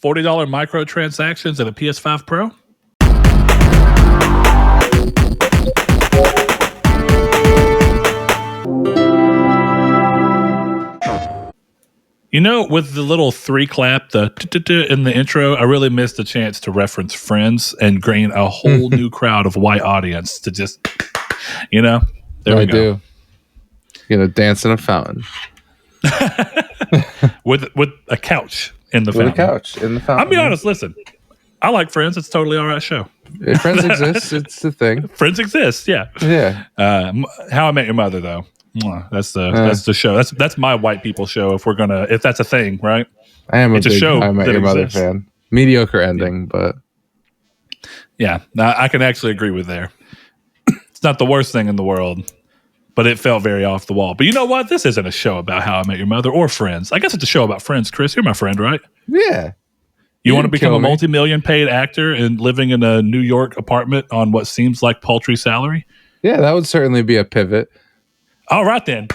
$40 microtransactions and a PS5 Pro? You know, with the little 3 clap, the in the intro, I really missed the chance to reference Friends and gain a whole new crowd of white audience to just, there we go. Do. You're going to dance in a fountain. with a couch in the fountain. With a couch in the fountain. I'll be honest, listen. I like Friends. It's a totally all right show. If Friends exists, it's the thing. Friends exist, yeah. Yeah. How I Met Your Mother, though. That's the show. That's my white people show. If that's a thing, right? I am a big How I Met Your Mother fan. Mediocre ending, but yeah, I can actually agree with there. It's not the worst thing in the world, but it felt very off the wall. But you know what? This isn't a show about How I Met Your Mother or Friends. I guess it's a show about Friends. Chris, you're my friend, right? Yeah. You want to become a multi-million paid actor and living in a New York apartment on what seems like paltry salary? Yeah, that would certainly be a pivot. All right, then.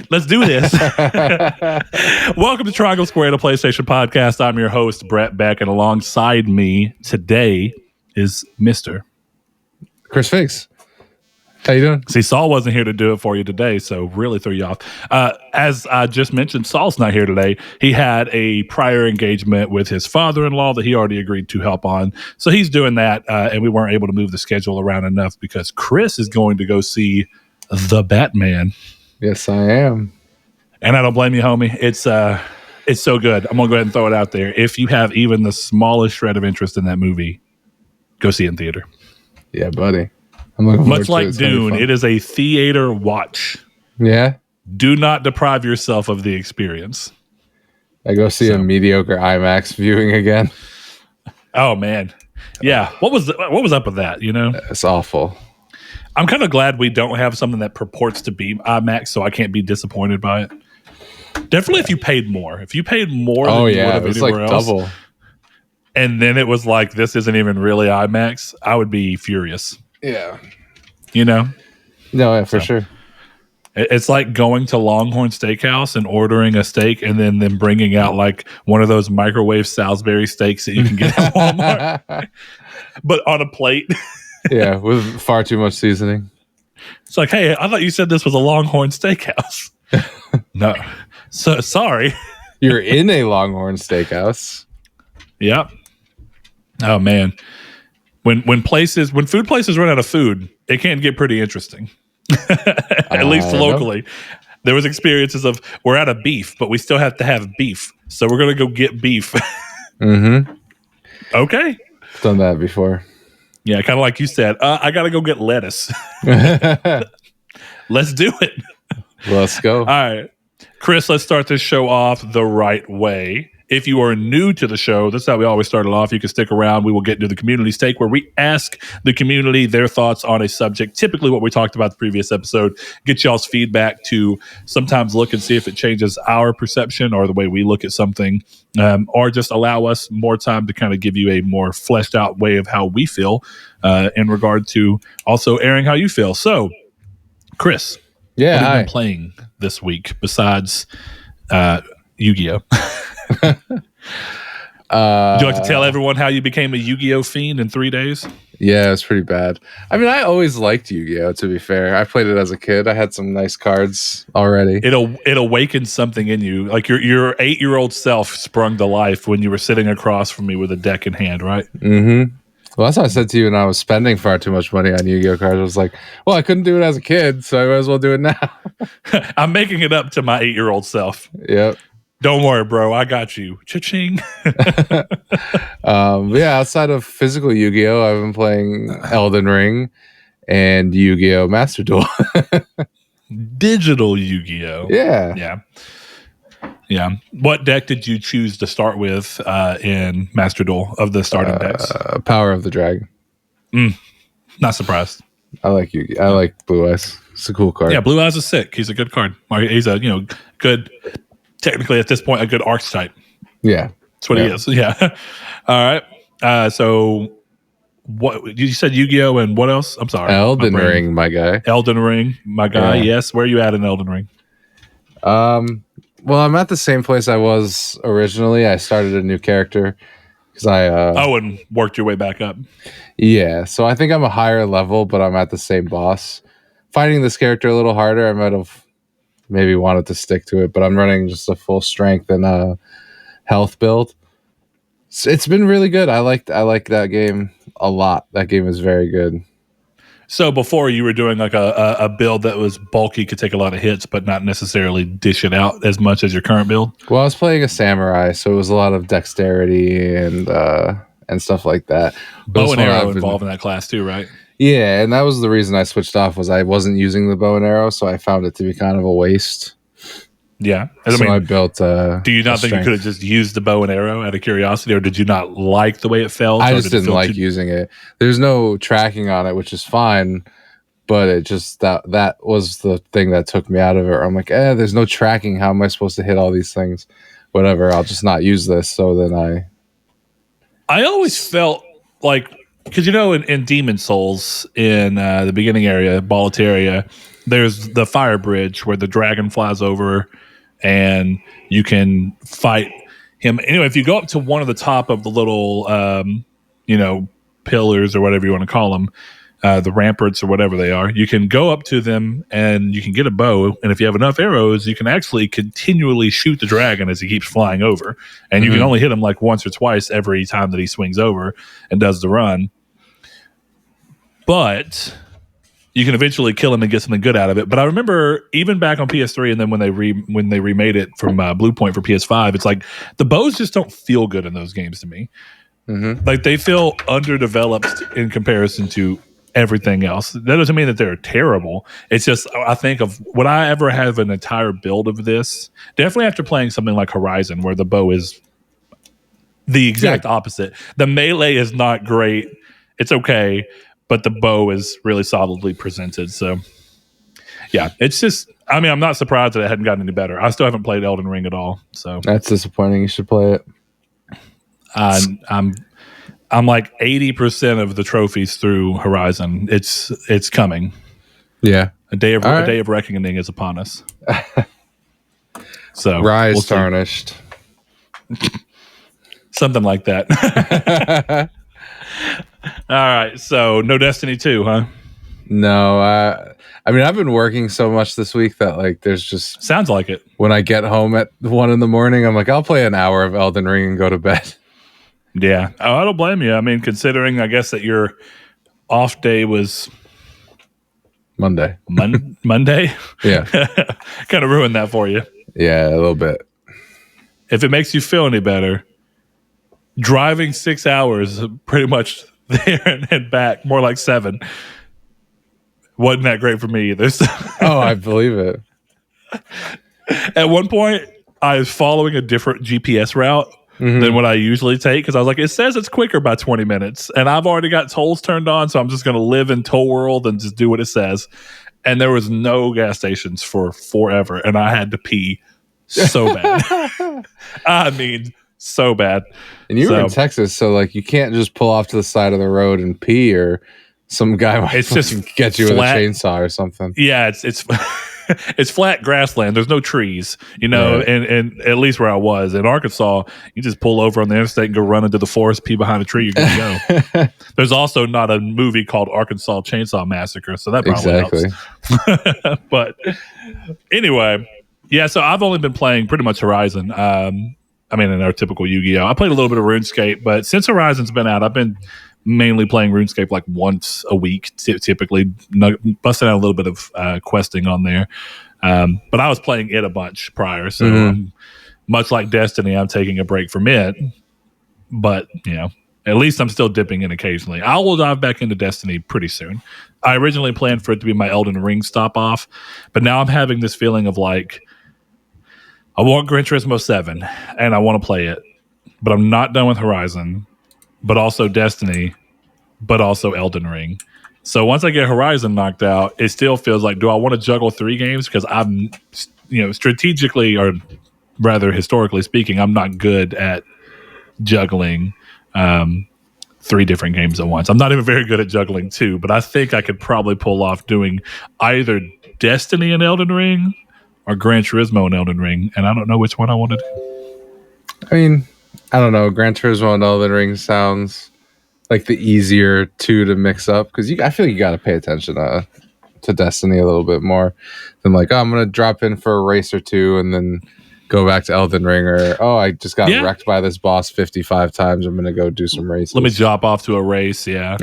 Let's do this. Welcome to Triangle Square, the PlayStation Podcast. I'm your host, Brett Beck, and alongside me today is Mr. Chris Figs. How you doing? See, Saul wasn't here to do it for you today, so really threw you off. As I just mentioned, Saul's not here today. He had a prior engagement with his father-in-law that he already agreed to help on. So he's doing that, and we weren't able to move the schedule around enough because Chris is going to go see The Batman. Yes, I am. And I don't blame you, homie. It's so good. I'm going to go ahead and throw it out there. If you have even the smallest shred of interest in that movie, go see it in theater. Yeah, buddy. I'm looking Much like Dune, it is a theater watch. Yeah? Do not deprive yourself of the experience. I go see a mediocre IMAX viewing again. Oh, man. Yeah. What was up with that, It's awful. I'm kind of glad we don't have something that purports to be IMAX, so I can't be disappointed by it. Definitely if you paid more. If you paid more than you would have anywhere else. Double. And then it was like, this isn't even really IMAX, I would be furious. Yeah. No, yeah, for sure. It's like going to Longhorn Steakhouse and ordering a steak and then bringing out like one of those microwave Salisbury steaks that you can get at Walmart, but on a plate. Yeah, with far too much seasoning. It's like, hey, I thought you said this was a Longhorn Steakhouse. No. So sorry. You're in a Longhorn Steakhouse. Yep. Oh man. When food places run out of food, it can get pretty interesting. At least locally. There was experiences of we're out of beef, but we still have to have beef. So we're gonna go get beef. Mm-hmm. Okay. Done that before. Yeah, kind of like you said, I got to go get lettuce. Let's do it. Let's go. All right. Chris, let's start this show off the right way. If you are new to the show, that's how we always start it off. You can stick around. We will get into the community stake where we ask the community their thoughts on a subject, typically what we talked about the previous episode, get y'all's feedback to sometimes look and see if it changes our perception or the way we look at something, or just allow us more time to kind of give you a more fleshed out way of how we feel in regard to also airing how you feel. So, Chris, what have you been playing this week besides Yu-Gi-Oh? Would you like to tell everyone how you became a Yu-Gi-Oh fiend in 3 days? Yeah, it's pretty bad. I mean, I always liked Yu-Gi-Oh, to be fair. I played it as a kid. I had some nice cards already. It awakened something in you. Like your 8-year-old self sprung to life when you were sitting across from me with a deck in hand, right? Mm-hmm. Well, that's what I said to you when I was spending far too much money on Yu-Gi-Oh cards. I was like, well, I couldn't do it as a kid, so I might as well do it now. I'm making it up to my 8-year-old self. Yep. Don't worry, bro. I got you. Cha-ching. Yeah, outside of physical Yu-Gi-Oh, I've been playing Elden Ring and Yu-Gi-Oh Master Duel. Digital Yu-Gi-Oh. Yeah. Yeah. What deck did you choose to start with in Master Duel of the starting decks? Power of the Dragon. Not surprised. I like Yu-Gi-Oh. I like Blue Eyes. It's a cool card. Yeah, Blue Eyes is sick. He's a good card. He's a good. Technically, at this point, a good archetype. Yeah. That's what he is. Yeah. All right. So, what you said Yu-Gi-Oh! And what else? I'm sorry. Elden Ring, my guy. Elden Ring, my guy. Yeah. Yes. Where are you at in Elden Ring? Well, I'm at the same place I was originally. I started a new character because and worked your way back up. Yeah, so I think I'm a higher level, but I'm at the same boss. Fighting this character a little harder. I might have maybe wanted to stick to it, but I'm running just a full strength and health build. It's been really good. I like that game a lot. That game is very good. So before you were doing like a build that was bulky, could take a lot of hits, but not necessarily dish it out as much as your current build? Well, I was playing a samurai, so it was a lot of dexterity and stuff like that. Bow and arrow involved in that class too, right? Yeah, and that was the reason I switched off, was I wasn't using the bow and arrow, so I found it to be kind of a waste. Yeah. I built do you not think you could have just used the bow and arrow out of curiosity, or did you not like the way it felt? I just didn't like using it. There's no tracking on it, which is fine, but it just that was the thing that took me out of it. I'm like, there's no tracking. How am I supposed to hit all these things? Whatever, I'll just not use this. So then I always felt like, because in Demon Souls, in the beginning area, Boletaria, there's the fire bridge where the dragon flies over and you can fight him. Anyway, if you go up to one of the top of the little, pillars or whatever you want to call them, the ramparts or whatever they are, you can go up to them and you can get a bow. And if you have enough arrows, you can actually continually shoot the dragon as he keeps flying over. And you can only hit him like once or twice every time that he swings over and does the run. But you can eventually kill him and get something good out of it. But I remember even back on PS3, and then when they remade it from Blue Point for PS5, it's like the bows just don't feel good in those games to me. Mm-hmm. Like they feel underdeveloped in comparison to everything else. That doesn't mean that they're terrible. It's just, I think of, would I ever have an entire build of this? Definitely after playing something like Horizon, where the bow is the exact opposite. The melee is not great. It's okay, but the bow is really solidly presented. So, yeah, it's just, I mean, I'm not surprised that it hadn't gotten any better. I still haven't played Elden Ring at all. So that's disappointing. You should play it. I'm like 80% of the trophies through Horizon. It's coming. Yeah, a day of reckoning is upon us. So rise tarnished, something like that. All right, so no Destiny 2, huh? No, I mean, I've been working so much this week that like there's just, sounds like it. When I get home at 1 a.m, I'm like, I'll play an hour of Elden Ring and go to bed. Yeah, I don't blame you. I mean, considering I guess that your off day was Monday. Monday? Yeah. Kind of ruined that for you. Yeah, a little bit. If it makes you feel any better, driving 6 hours pretty much there and back, more like 7, wasn't that great for me either. So oh, I believe it. At one point, I was following a different GPS route than what I usually take, because I was like, it says it's quicker by 20 minutes, and I've already got tolls turned on, so I'm just going to live in Toll World and just do what it says. And there was no gas stations for forever, and I had to pee so bad. I mean, so bad. And you were in Texas, so like you can't just pull off to the side of the road and pee, or some guy might just get you flat, with a chainsaw or something. Yeah, it's it's flat grassland. There's no trees, right. and at least where I was in Arkansas, you just pull over on the interstate and go run into the forest, pee behind a tree, you're good to go. There's also not a movie called Arkansas Chainsaw Massacre, so that probably helps. But anyway, yeah, so I've only been playing pretty much Horizon. I mean, in our typical Yu-Gi-Oh! I played a little bit of RuneScape, but since Horizon's been out, I've been mainly playing RuneScape like once a week, typically busting out a little bit of questing on there. But I was playing it a bunch prior, so much like Destiny, I'm taking a break from it. But at least I'm still dipping in occasionally. I will dive back into Destiny pretty soon. I originally planned for it to be my Elden Ring stop off, but now I'm having this feeling of like, I want Gran Turismo 7 and I want to play it, but I'm not done with Horizon, but also Destiny, but also Elden Ring. So once I get Horizon knocked out, it still feels like, do I want to juggle 3 games? Because I'm, strategically, or rather historically speaking, I'm not good at juggling 3 different games at once. I'm not even very good at juggling 2, but I think I could probably pull off doing either Destiny and Elden Ring, or Gran Turismo and Elden Ring, and I don't know which one I want to do. I mean, I don't know. Gran Turismo and Elden Ring sounds like the easier two to mix up because I feel like you got to pay attention to Destiny a little bit more than like, oh, I'm gonna drop in for a race or two and then go back to Elden Ring, or oh, I just got wrecked by this boss 55 times. I'm gonna go do some races. Let me drop off to a race. Yeah.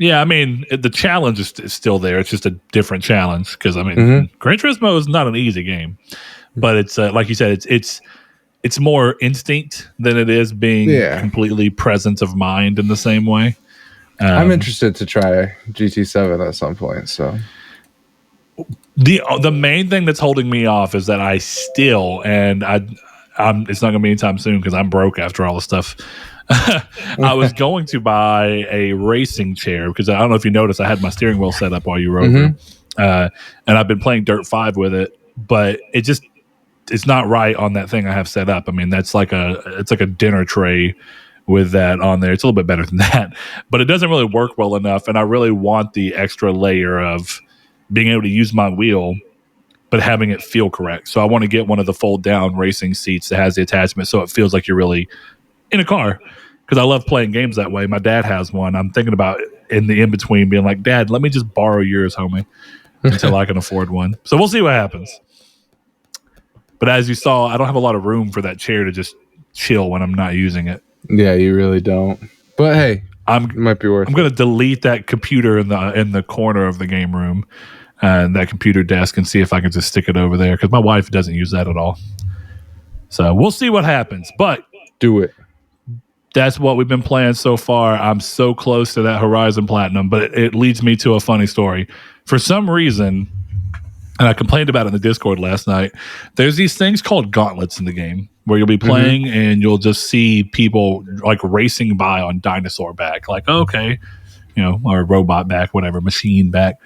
I mean, the challenge is still there. It's just a different challenge because I mean, Gran Turismo is not an easy game, but it's like you said, it's more instinct than it is being completely presence of mind in the same way. I'm interested to try GT7 at some point. So the main thing that's holding me off is that I still, and it's not going to be anytime soon because I'm broke after all the stuff. I was going to buy a racing chair because I don't know if you noticed, I had my steering wheel set up while you were over, and I've been playing Dirt 5 with it, but it's not right on that thing I have set up. I mean, it's like a dinner tray with that on there. It's a little bit better than that, but it doesn't really work well enough. And I really want the extra layer of being able to use my wheel, but having it feel correct. So I want to get one of the fold down racing seats that has the attachment so it feels like you're really in a car, because I love playing games that way. My dad has one. I'm thinking about in the in-between being like, Dad, let me just borrow yours, homie, until I can afford one. So we'll see what happens. But as you saw, I don't have a lot of room for that chair to just chill when I'm not using it. Yeah, you really don't. But hey, it might be worth it. I'm going to delete that computer in the corner of the game room, that computer desk, and see if I can just stick it over there, because my wife doesn't use that at all. So we'll see what happens. But do it. That's what we've been playing so far. I'm so close to that Horizon Platinum, but it leads me to a funny story. For some reason, and I complained about it in the Discord last night, there's these things called gauntlets in the game where you'll be playing and you'll just see people like racing by on dinosaur back, like, okay, or robot back, whatever, machine back.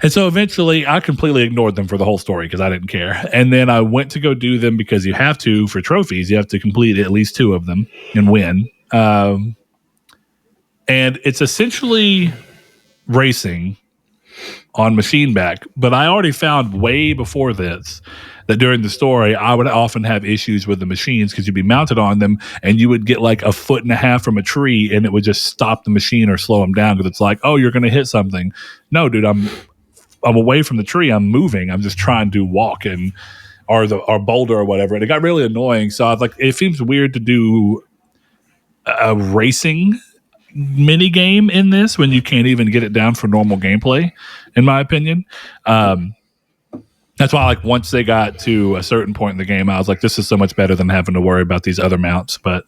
And so eventually I completely ignored them for the whole story because I didn't care. And then I went to go do them because you have to, for trophies, you have to complete at least 2 of them and win. And it's essentially racing on machine back. But I already found way before this that during the story, I would often have issues with the machines because you'd be mounted on them and you would get like 1.5 feet from a tree and it would just stop the machine or slow them down because it's like, oh, you're going to hit something. No, dude, I'm away from the tree. I'm moving. I'm just trying to walk or boulder or whatever. And it got really annoying. So I was like, it seems weird to do a racing mini game in this when you can't even get it down for normal gameplay, in my opinion. That's why, like, once they got to a certain point in the game, I was like, this is so much better than having to worry about these other mounts. But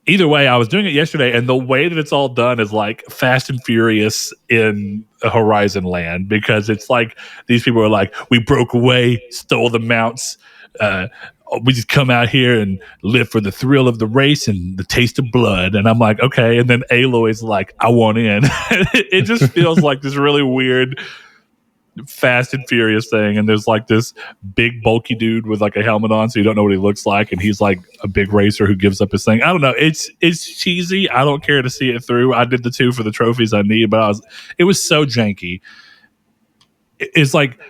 either way, I was doing it yesterday, and the way that it's all done is like Fast and Furious in a Horizon land, because it's like these people are like, we broke away, stole the mounts, we just come out here and live for the thrill of the race and the taste of blood. And I'm like, okay. And then Aloy's like, I want in. It just feels like this really weird Fast and Furious thing. And there's like this big bulky dude with like a helmet on, so you don't know what he looks like, and he's like a big racer who gives up his thing. I don't know, it's cheesy. I don't care to see it through. I did the 2 for the trophies I need, but it was so janky. It's like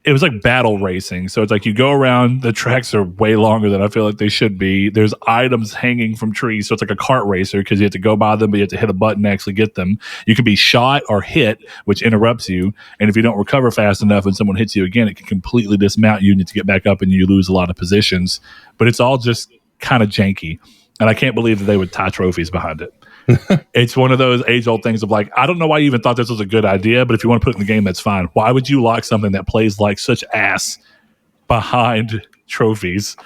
it was like battle racing. So it's like you go around, the tracks are way longer than I feel like they should be. There's items hanging from trees. So it's like a kart racer because you have to go by them, but you have to hit a button to actually get them. You can be shot or hit, which interrupts you. And if you don't recover fast enough and someone hits you again, it can completely dismount you. You need to get back up and you lose a lot of positions. But it's all just kind of janky. And I can't believe that they would tie trophies behind it. It's one of those age-old things of like, I don't know why you even thought this was a good idea, but if you want to put it in the game, that's fine. Why would you lock something that plays like such ass behind trophies?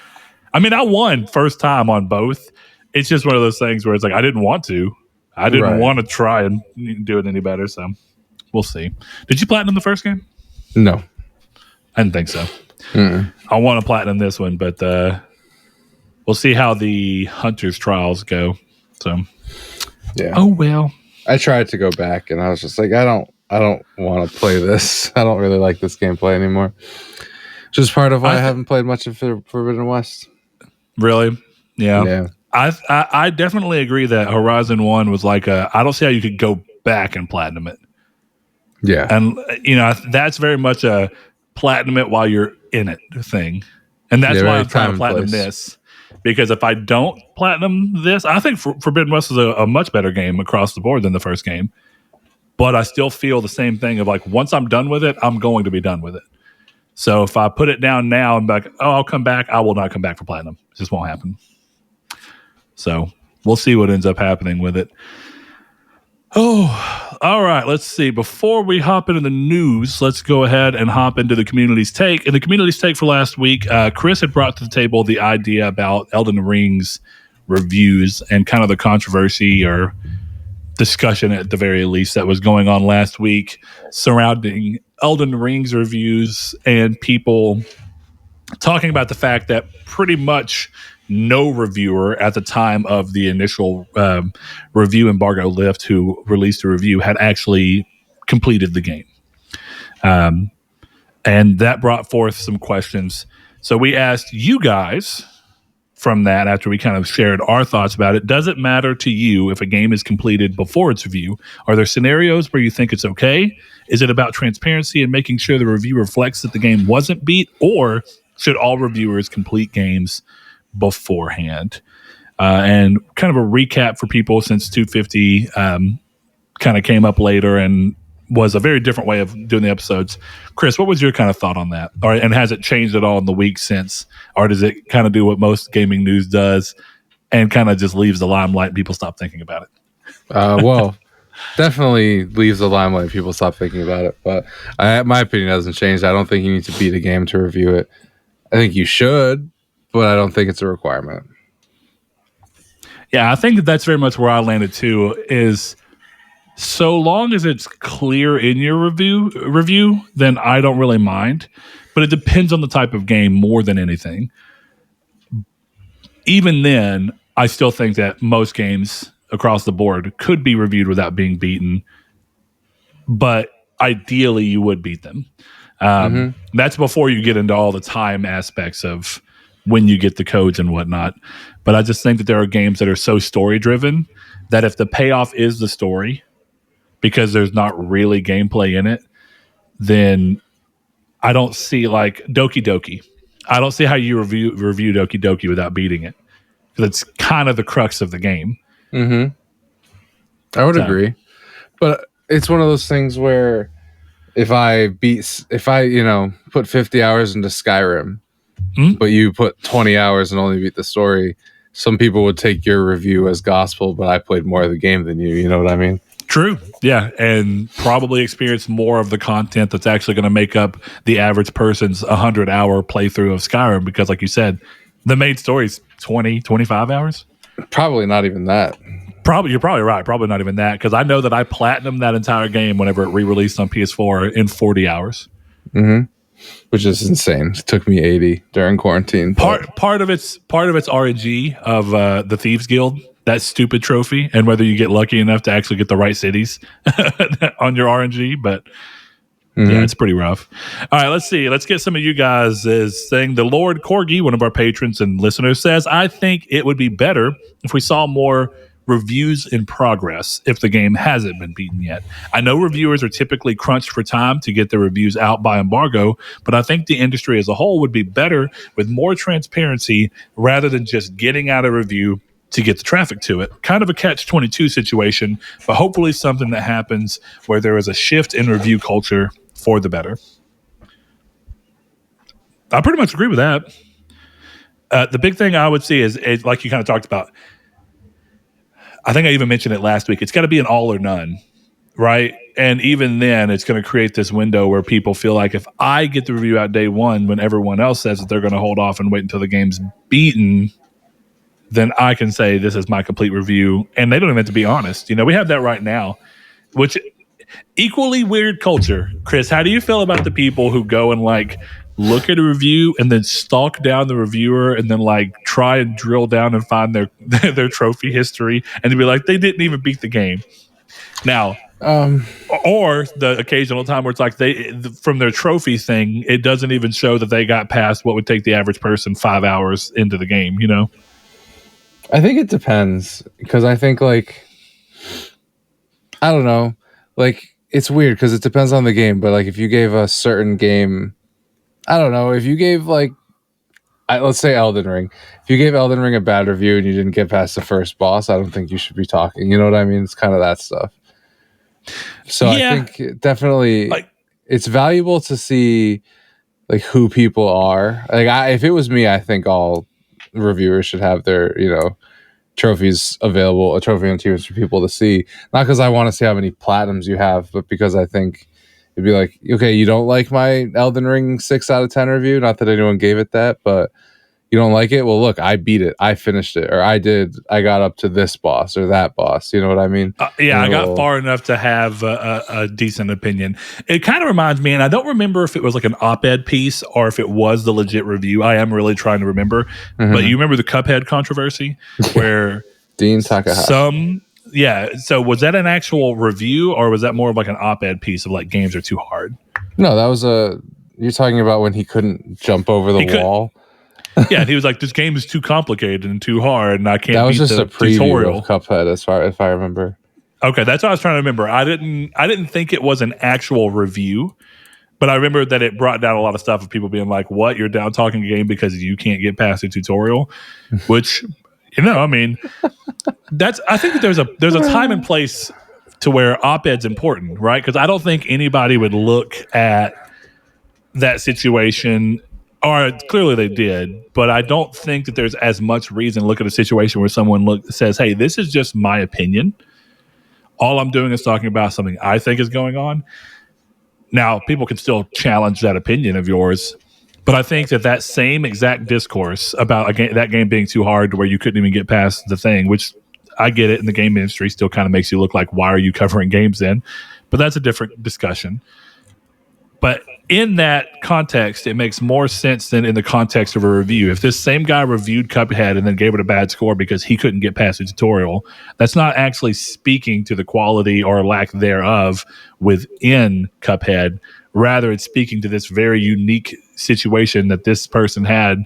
I mean, I won first time on both. It's just one of those things where it's like, I didn't want to. I didn't want to try and do it any better, so we'll see. Did you platinum the first game? No. I didn't think so. I want to platinum this one, but we'll see how the Hunter's trials go. So... yeah. Oh well. I tried to go back and I was just like, I don't want to play this. I don't really like this gameplay anymore. Which is part of why I haven't played much of Forbidden West. Really? Yeah. Yeah. I definitely agree that Horizon 1 was like I don't see how you could go back and platinum it. Yeah. And, that's very much a platinum it while you're in it thing. And that's why I'm trying to platinum this. Because if I don't platinum this, I think Forbidden West is a much better game across the board than the first game. But I still feel the same thing of like, once I'm done with it, I'm going to be done with it. So if I put it down now and be like, oh, I'll come back, I will not come back for platinum. It just won't happen. So we'll see what ends up happening with it. Oh, all right. Let's see. Before we hop into the news, let's go ahead and hop into the community's take. In the community's take for last week, Chris had brought to the table the idea about Elden Ring's reviews and kind of the controversy or discussion, at the very least, that was going on last week surrounding Elden Ring's reviews and people talking about the fact that pretty much no reviewer at the time of the initial review embargo lift who released a review had actually completed the game. And that brought forth some questions. So we asked you guys from that, after we kind of shared our thoughts about it, does it matter to you if a game is completed before its review? Are there scenarios where you think it's okay? Is it about transparency and making sure the review reflects that the game wasn't beat? Or should all reviewers complete games beforehand? And kind of a recap for people, since 250 kind of came up later and was a very different way of doing the episodes. Chris, what was your kind of thought on that? And has it changed at all in the week since? Or does it kind of do what most gaming news does and kind of just leaves the limelight and people stop thinking about it? Well, definitely leaves the limelight. People stop thinking about it. But my opinion hasn't changed. I don't think you need to beat a game to review it. I think you should, but I don't think it's a requirement. Yeah, I think that's very much where I landed too, is so long as it's clear in your review, then I don't really mind. But it depends on the type of game more than anything. Even then, I still think that most games across the board could be reviewed without being beaten. But ideally, you would beat them. That's before you get into all the time aspects of when you get the codes and whatnot. But I just think that there are games that are so story driven that if the payoff is the story, because there's not really gameplay in it, then I don't see, like Doki Doki. I don't see how you review Doki Doki without beating it, because it's kind of the crux of the game. I would agree, but it's one of those things where if I put 50 hours into Skyrim, but you put 20 hours and only beat the story, some people would take your review as gospel, but I played more of the game than you. You know what I mean? True. Yeah. And probably experience more of the content that's actually going to make up the average person's 100-hour playthrough of Skyrim. Because like you said, the main story is 20, 25 hours. Probably not even that. You're probably right. Probably not even that. Because I know that I platinumed that entire game whenever it re-released on PS4 in 40 hours. Which is insane. It took me 80 during quarantine. Part of it's RNG of the Thieves Guild, that stupid trophy, and whether you get lucky enough to actually get the right cities on your RNG. But yeah, it's pretty rough. All right, let's see. Let's get some of you guys saying. The Lord Corgi, one of our patrons and listeners, says, I think it would be better if we saw more reviews in progress if the game hasn't been beaten yet. I know reviewers are typically crunched for time to get their reviews out by embargo, but I think the industry as a whole would be better with more transparency rather than just getting out a review to get the traffic to it. Kind of a catch-22 situation, but hopefully something that happens where there is a shift in review culture for the better. I pretty much agree with that. The big thing I would see is like you kind of talked about, I think I even mentioned it last week, it's got to be an all or none, right? And even then, it's going to create this window where people feel like if I get the review out day one when everyone else says that they're going to hold off and wait until the game's beaten, then I can say this is my complete review. And they don't even have to be honest. We have that right now, which equally weird culture. Chris, how do you feel about the people who go and like look at a review and then stalk down the reviewer and then like try and drill down and find their trophy history and to be like, they didn't even beat the game? Now, or the occasional time where it's like from their trophy thing, it doesn't even show that they got past what would take the average person 5 hours into the game, I think it depends, because I think, like, I don't know, like, it's weird because it depends on the game. But like, if you gave a certain game, I don't know, if you gave like, let's say Elden Ring. If you gave Elden Ring a bad review and you didn't get past the first boss, I don't think you should be talking. You know what I mean? It's kind of that stuff. So Yeah. I think definitely Like, it's valuable to see like who people are. Like, if it was me, I think all reviewers should have their, trophies available, a trophy on tiers for people to see. Not because I want to see how many platinums you have, but because I think it'd be like, okay, you don't like my Elden Ring 6 out of 10 review. Not that anyone gave it that, but you don't like it. Well, look, I beat it. I finished it, or I got up to this boss or that boss. You know what I mean? I got far enough to have a decent opinion. It kind of reminds me, and I don't remember if it was like an op-ed piece or if it was the legit review. I am really trying to remember. Mm-hmm. But you remember the Cuphead controversy where Dean Takahashi. So was that an actual review or was that more of like an op-ed piece of like games are too hard? No, that was you're talking about when he couldn't jump over the wall. Yeah, and he was like, "This game is too complicated and too hard, and I can't." That was beat just the a preview tutorial of Cuphead, if I remember. Okay, that's what I was trying to remember. I didn't think it was an actual review, but I remember that it brought down a lot of stuff of people being like, "What? You're down talking a game because you can't get past the tutorial," which, I mean, I think that there's a time and place to where op-ed's important, right? Because I don't think anybody would look at that situation. Or clearly they did, but I don't think that there's as much reason to look at a situation where someone says, "Hey, this is just my opinion. All I'm doing is talking about something I think is going on." Now, people can still challenge that opinion of yours, but I think that same exact discourse about that game being too hard to where you couldn't even get past the thing, which I get it in the game industry, still kind of makes you look like, why are you covering games then? But that's a different discussion. But in that context, it makes more sense than in the context of a review. If this same guy reviewed Cuphead and then gave it a bad score because he couldn't get past the tutorial, that's not actually speaking to the quality or lack thereof within Cuphead. Rather, it's speaking to this very unique situation that this person had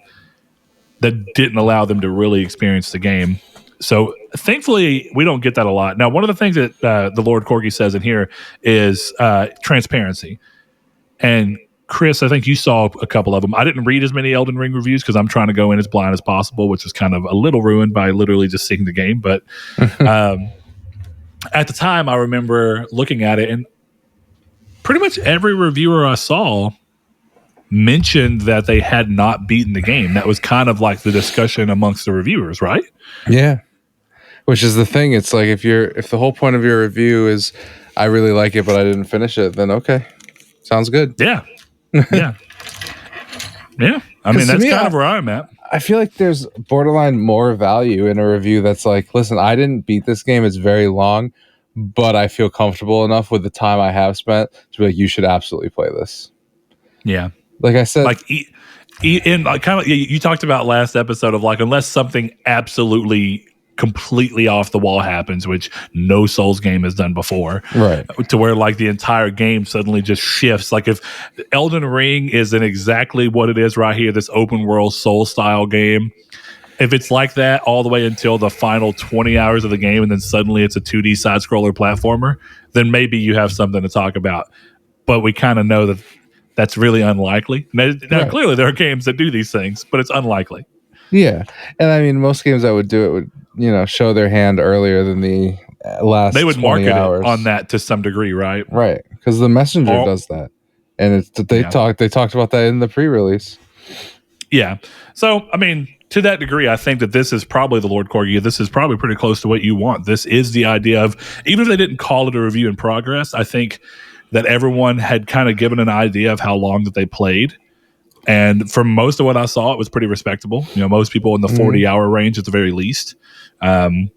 that didn't allow them to really experience the game. So thankfully, we don't get that a lot. Now, one of the things that the Lord Corgi says in here is transparency. And Chris, I think you saw a couple of them. I didn't read as many Elden Ring reviews because I'm trying to go in as blind as possible, which was kind of a little ruined by literally just seeing the game. But at the time, I remember looking at it, and pretty much every reviewer I saw mentioned that they had not beaten the game. That was kind of like the discussion amongst the reviewers, right? Yeah. Which is the thing. It's like if the whole point of your review is I really like it, but I didn't finish it, then okay. Sounds good. Yeah. Yeah. Yeah. I mean, that's kind of where I'm at. I feel like there's borderline more value in a review that's like, listen, I didn't beat this game. It's very long, but I feel comfortable enough with the time I have spent to be like, you should absolutely play this. Yeah. Like I said, like in kind of you talked about last episode of like, unless something absolutely completely off the wall happens, which no Souls game has done before, right? To where like the entire game suddenly just shifts. Like if Elden Ring isn't exactly what it is right here, this open world Soul style game, if it's like that all the way until the final 20 hours of the game and then suddenly it's a 2D side scroller platformer, then maybe you have something to talk about. But we kind of know that that's really unlikely. Now right. Clearly there are games that do these things, but it's unlikely. Yeah. And I mean, most games that would do it would, show their hand earlier than the last 20 hours. They would market it on that to some degree, right? Right. Because the Messenger does that. And they talked about that in the pre-release. Yeah. So, I mean, to that degree, I think that this is probably the Lord Corgi. This is probably pretty close to what you want. This is the idea of, even if they didn't call it a review in progress, I think that everyone had kind of given an idea of how long that they played. And for most of what I saw, it was pretty respectable. Most people in the 40-hour range at the very least. And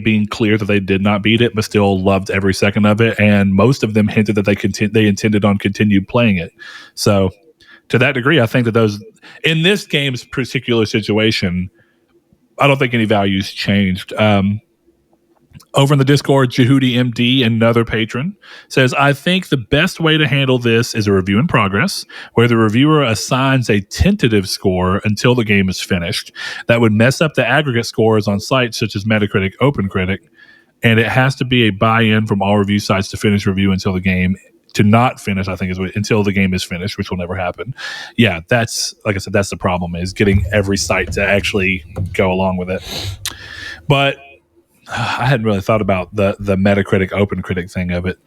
being clear that they did not beat it, but still loved every second of it. And most of them hinted that they intended on continued playing it. So to that degree, I think that those, in this game's particular situation, I don't think any values changed. Over in the Discord, Jehudi MD, another patron, says, I think the best way to handle this is a review in progress, where the reviewer assigns a tentative score until the game is finished. That would mess up the aggregate scores on sites such as Metacritic, OpenCritic. and it has to be a buy-in from all review sites to finish review until the game. To not finish, I think, is until the game is finished, which will never happen. Yeah, that's, like I said, that's the problem, is getting every site to actually go along with it. But I hadn't really thought about the Metacritic, OpenCritic thing of it.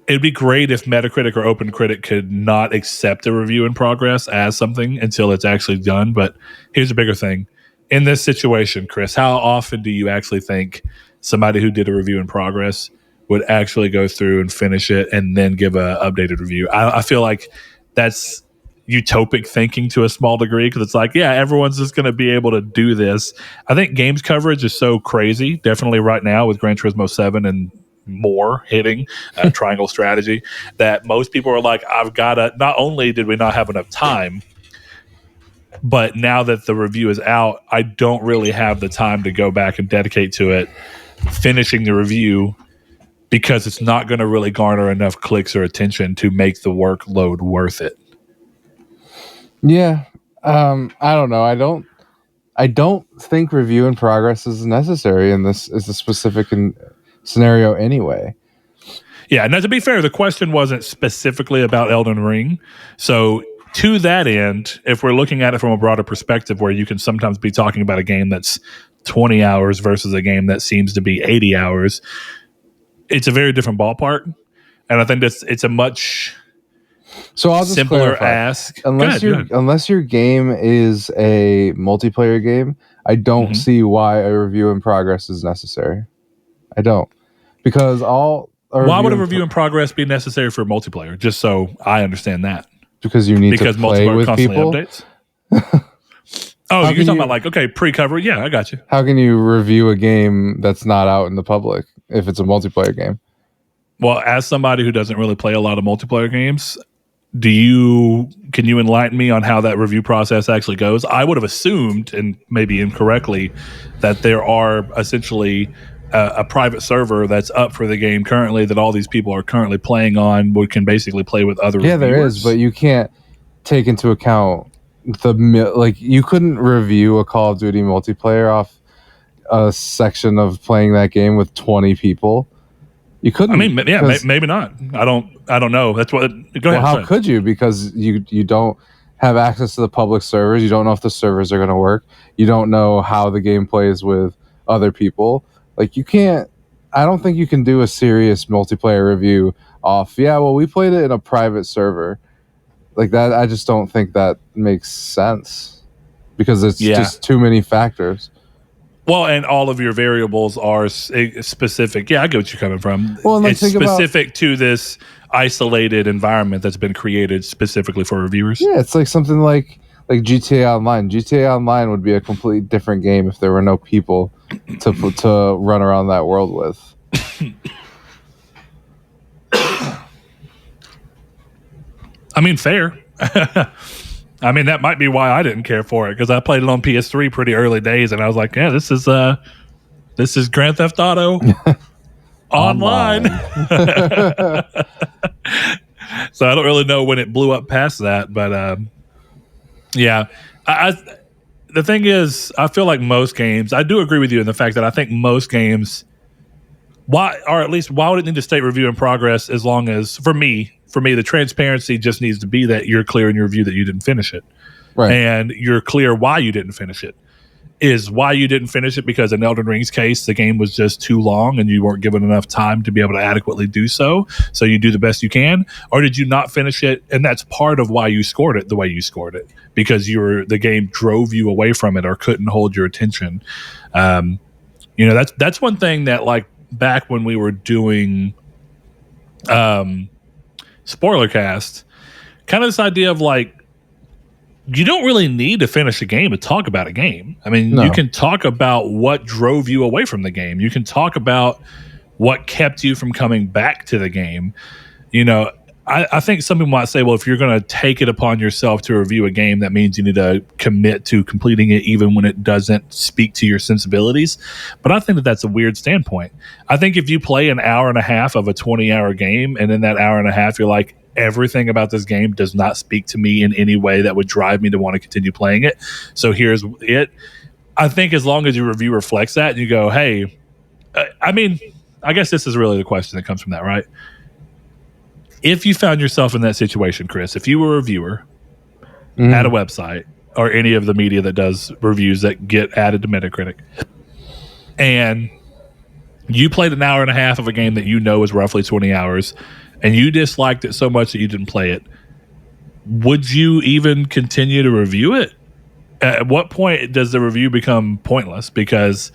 It'd be great if Metacritic or OpenCritic could not accept a review in progress as something until it's actually done. But here's a bigger thing. In this situation, Chris, how often do you actually think somebody who did a review in progress would actually go through and finish it and then give a updated review? I feel like that's utopic thinking to a small degree, because it's like, yeah, everyone's just going to be able to do this. I think games coverage is so crazy, definitely right now with Gran Turismo 7 and more hitting triangle strategy, that most people are like, I've got to, not only did we not have enough time, but now that the review is out, I don't really have the time to go back and dedicate to it, finishing the review, because it's not going to really garner enough clicks or attention to make the workload worth it. Yeah. I don't know. I don't think review in progress is necessary in this is a specific scenario anyway. Yeah. Now, to be fair, the question wasn't specifically about Elden Ring. So to that end, if we're looking at it from a broader perspective, where you can sometimes be talking about a game that's 20 hours versus a game that seems to be 80 hours, it's a very different ballpark. And I think it's a much I'll just simpler clarify. ask. Unless your game is a multiplayer game, I don't see why a review in progress is necessary. I don't. Because why would a review in progress be necessary for multiplayer? Just so I understand that. Because you need to play with people. Updates? Oh, you're talking about like, okay, pre-cover. Yeah, I got you. How can you review a game that's not out in the public if it's a multiplayer game? Well, as somebody who doesn't really play a lot of multiplayer games, can you enlighten me on how that review process actually goes? I would have assumed, and maybe incorrectly, that there are essentially a private server that's up for the game currently that all these people are currently playing on, can basically play with other reviewers. There is, but you can't take into account you couldn't review a Call of Duty multiplayer off a section of playing that game with 20 people. You couldn't. I mean, yeah, maybe not. I don't know. That's what. Go ahead. How could you? Because you don't have access to the public servers. You don't know if the servers are going to work. You don't know how the game plays with other people. Like, you can't. I don't think you can do a serious multiplayer review off. Yeah, well, we played it in a private server. Like that, I just don't think that makes sense, because it's just too many factors. Well, and all of your variables are specific. Yeah, I get what you're coming from. Well, it's specific to this isolated environment that's been created specifically for reviewers. Yeah, it's like something like GTA Online. GTA Online would be a completely different game if there were no people to run around that world with. I mean, fair. I mean, that might be why I didn't care for it, because I played it on PS3 pretty early days, and I was like, yeah, this is Grand Theft Auto online. So I don't really know when it blew up past that, but yeah. The thing is, I feel like most games, I do agree with you in the fact that I think most games, why would it need to state review in progress, as long as, for me, the transparency just needs to be that you're clear in your review that you didn't finish it. Right. And you're clear why you didn't finish it. Is why you didn't finish it because in Elden Ring's case, the game was just too long and you weren't given enough time to be able to adequately do so. So you do the best you can. Or did you not finish it? And that's part of why you scored it the way you scored it, because the game drove you away from it or couldn't hold your attention. That's one thing that, like, back when we were doing spoiler cast, kind of this idea of like, you don't really need to finish a game to talk about a game. I mean, You can talk about what drove you away from the game. You can talk about what kept you from coming back to the game. I think some people might say, well, if you're going to take it upon yourself to review a game, that means you need to commit to completing it even when it doesn't speak to your sensibilities. But I think that that's a weird standpoint. I think if you play an hour and a half of a 20-hour game, and in that hour and a half, you're like, everything about this game does not speak to me in any way that would drive me to want to continue playing it. So here's it. I think as long as your review reflects that and you go, hey, I mean, I guess this is really the question that comes from that, right? If you found yourself in that situation, Chris, if you were a reviewer at a website or any of the media that does reviews that get added to Metacritic, and you played an hour and a half of a game that you know is roughly 20 hours, and you disliked it so much that you didn't play it, would you even continue to review it? At what point does the review become pointless because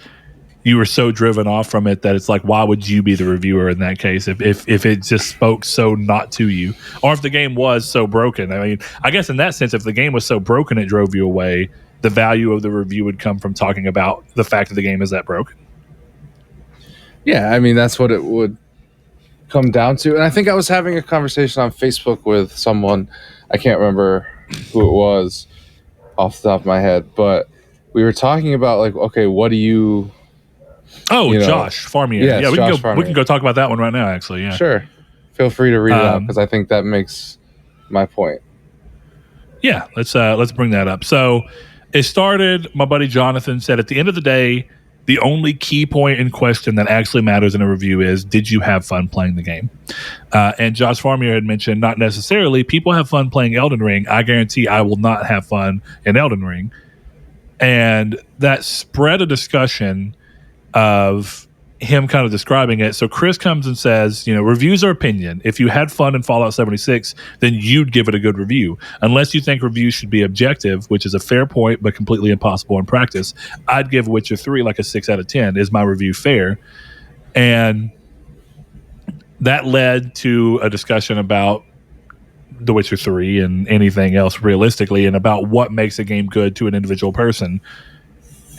you were so driven off from it that it's like, why would you be the reviewer in that case if it just spoke so not to you, or if the game was so broken? I mean, I guess in that sense, if the game was so broken it drove you away, the value of the review would come from talking about the fact that the game is that broken. Yeah, I mean, that's what it would come down to. And I think I was having a conversation on Facebook with someone, I can't remember who it was off the top of my head, but we were talking about like, okay, what do you... Josh Farmier. Yes, yeah, we can go talk about that one right now, actually. Yeah, sure. Feel free to read it out because I think that makes my point. Yeah, let's bring that up. So it started, my buddy Jonathan said, at the end of the day, the only key point in question that actually matters in a review is, did you have fun playing the game? And Josh Farmier had mentioned, not necessarily. People have fun playing Elden Ring. I guarantee I will not have fun in Elden Ring. And that spread a discussion of him kind of describing it. So Chris comes and says, reviews are opinion. If you had fun in Fallout 76, then you'd give it a good review. Unless you think reviews should be objective, which is a fair point, but completely impossible in practice, I'd give Witcher 3 like a 6 out of 10. Is my review fair? And that led to a discussion about The Witcher 3 and anything else realistically, and about what makes a game good to an individual person.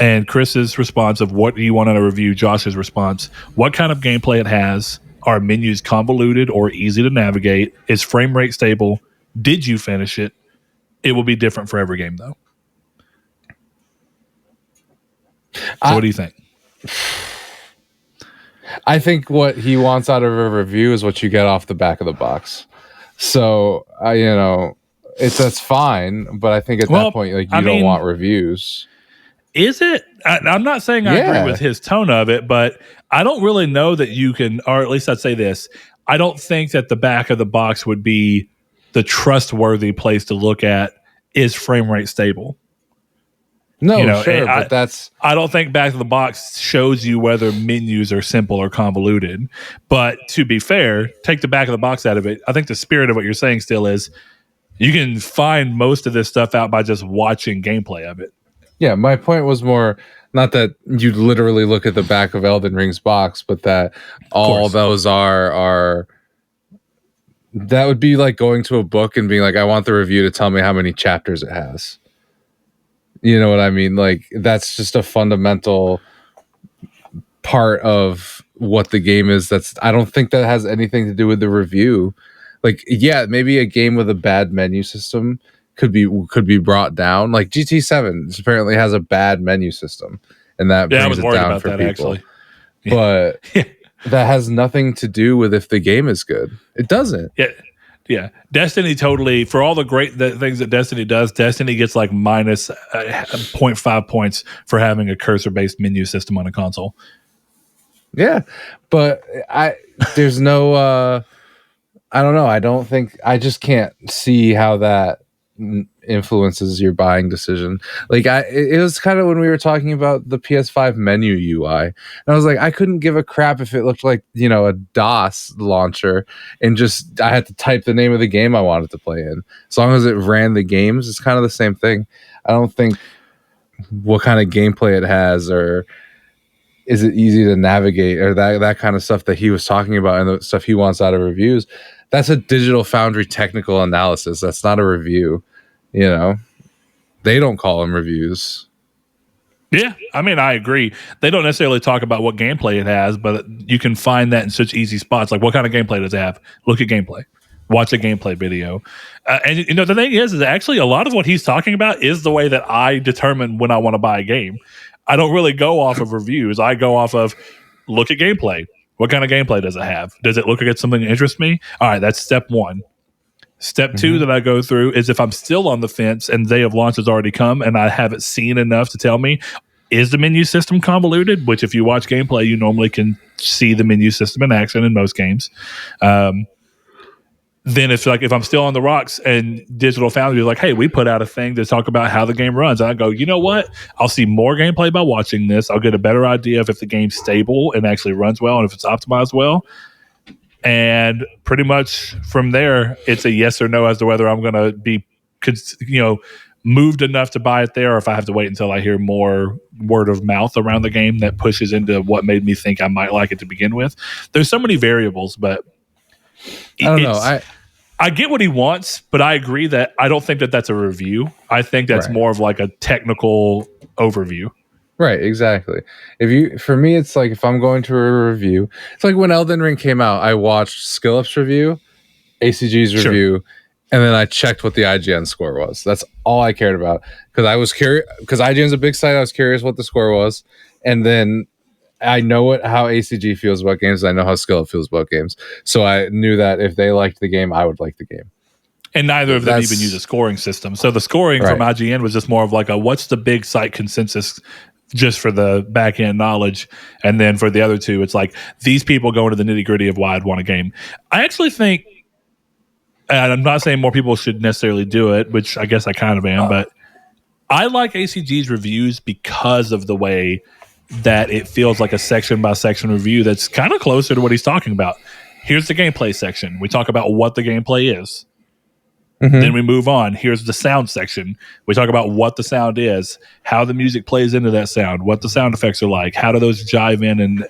And Chris's response of what do you want on a review, Josh's response, what kind of gameplay it has, are menus convoluted or easy to navigate, is frame rate stable, did you finish it? It will be different for every game, though. So what do you think? I think what he wants out of a review is what you get off the back of the box. So, that's fine, but I think at that point, like, you don't want reviews. Is it? I'm not saying I agree with his tone of it, but I don't really know that you can, or at least I'd say this. I don't think that the back of the box would be the trustworthy place to look at, is frame rate stable? No, sure, but that's... I don't think back of the box shows you whether menus are simple or convoluted. But to be fair, take the back of the box out of it. I think the spirit of what you're saying still is you can find most of this stuff out by just watching gameplay of it. Yeah, my point was more not that you literally look at the back of Elden Ring's box, but that all those are that would be like going to a book and being like, I want the review to tell me how many chapters it has. You know what I mean? Like, that's just a fundamental part of what the game is. I don't think that has anything to do with the review. Like, yeah, maybe a game with a bad menu system could be brought down. Like GT7 apparently has a bad menu system, and that brings it down for people. Actually. But that has nothing to do with if the game is good. It doesn't. Yeah. Destiny totally, for all the great things that Destiny does, Destiny gets like minus 0.5 points for having a cursor-based menu system on a console. Yeah, but there's no... I don't know. I just can't see how that influences your buying decision. Like, it was kind of when we were talking about the PS5 menu UI, and I was like, I couldn't give a crap if it looked like, a DOS launcher, and just I had to type the name of the game I wanted to play in. As long as it ran the games, it's kind of the same thing. I don't think what kind of gameplay it has, or is it easy to navigate, or that kind of stuff that he was talking about, and the stuff he wants out of reviews. That's a Digital Foundry technical analysis. That's not a review. They don't call them reviews. Yeah, I mean, I agree. They don't necessarily talk about what gameplay it has, but you can find that in such easy spots. Like, what kind of gameplay does it have? Look at gameplay. Watch a gameplay video. And the thing is actually a lot of what he's talking about is the way that I determine when I want to buy a game. I don't really go off of reviews. I go off of look at gameplay. What kind of gameplay does it have? Does it look like it's something that interests me? All right, that's step one. Step two that I go through is if I'm still on the fence and day of launch has already come and I haven't seen enough to tell me, is the menu system convoluted? Which, if you watch gameplay, you normally can see the menu system in action in most games. Then it's like if I'm still on the rocks and Digital Foundry is like, hey, we put out a thing to talk about how the game runs. And I go, you know what? I'll see more gameplay by watching this. I'll get a better idea of if the game's stable and actually runs well and if it's optimized well. And pretty much from there, it's a yes or no as to whether I'm going to be, moved enough to buy it there, or if I have to wait until I hear more word of mouth around the game that pushes into what made me think I might like it to begin with. There's so many variables, but I don't know. I get what he wants, but I agree that I don't think that that's a review. I think that's more of like a technical overview. Right, exactly. For me, it's like if I'm going to a review, it's like when Elden Ring came out, I watched SkillUp's review, ACG's review, and then I checked what the IGN score was. That's all I cared about because I was curious. Because IGN's a big site, I was curious what the score was, and then I know how ACG feels about games. I know how SkillUp feels about games, so I knew that if they liked the game, I would like the game. And neither of them even use a scoring system. So the scoring from IGN was just more of like what's the big site consensus just for the back end knowledge. And then for the other two, it's like these people go into the nitty gritty of why I'd want a game. I actually think, and I'm not saying more people should necessarily do it, which I guess I kind of am, but I like ACG's reviews because of the way that it feels like a section by section review that's kind of closer to what he's talking about. Here's the gameplay section. We talk about what the gameplay is. Mm-hmm. Then we move on. Here's the sound section. We talk about what the sound is, how the music plays into that sound, what the sound effects are like, how do those jive in and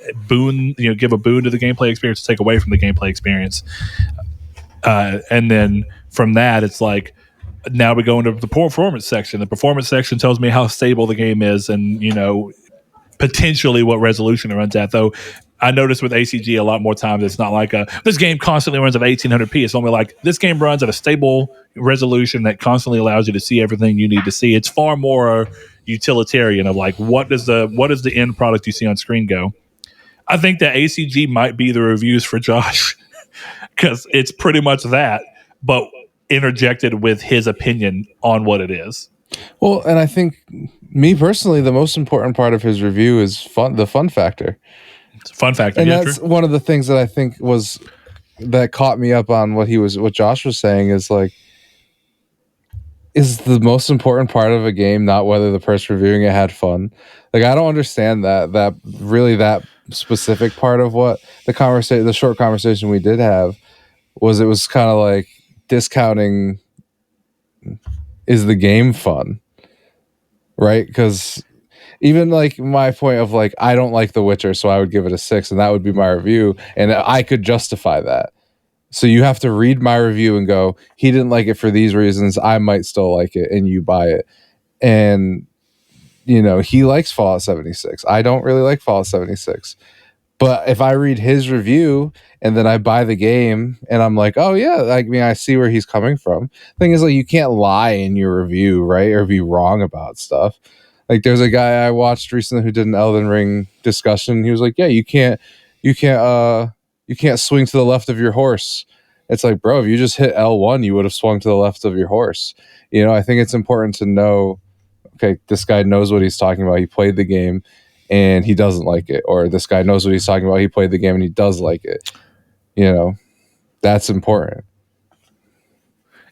give a boon to the gameplay experience, take away from the gameplay experience. And then from that, it's like, now we go into the performance section. The performance section tells me how stable the game is and, potentially what resolution it runs at. Though I noticed with ACG a lot more times it's not like this game constantly runs at 1800p. It's only like this game runs at a stable resolution that constantly allows you to see everything you need to see. It's far more utilitarian of like what does the end product you see on screen go. I think that ACG might be the reviews for Josh because it's pretty much that, but interjected with his opinion on what it is. Well, and I think me personally, the most important part of his review is the fun factor. It's a fun factor, and that's one of the things that I think that caught me up on what Josh was saying is like, is the most important part of a game not whether the person reviewing it had fun? Like, I don't understand that specific part of what the short conversation we did have was. It was kind of like discounting. Is the game fun? Right? Because even like my point of like, I don't like The Witcher, so I would give it a 6, and that would be my review, and I could justify that. So you have to read my review and go, he didn't like it for these reasons, I might still like it, and you buy it. And he likes Fallout 76. I don't really like Fallout 76. But if I read his review and then I buy the game and I'm like, oh yeah, I see where he's coming from. Thing is, like, you can't lie in your review, right? Or be wrong about stuff. Like, there's a guy I watched recently who did an Elden Ring discussion. He was like, yeah, you can't swing to the left of your horse. It's like, bro, if you just hit L1, you would have swung to the left of your horse. I think it's important to know, okay, this guy knows what he's talking about. He played the game and he doesn't like it, or this guy knows what he's talking about. He played the game and he does like it. That's important.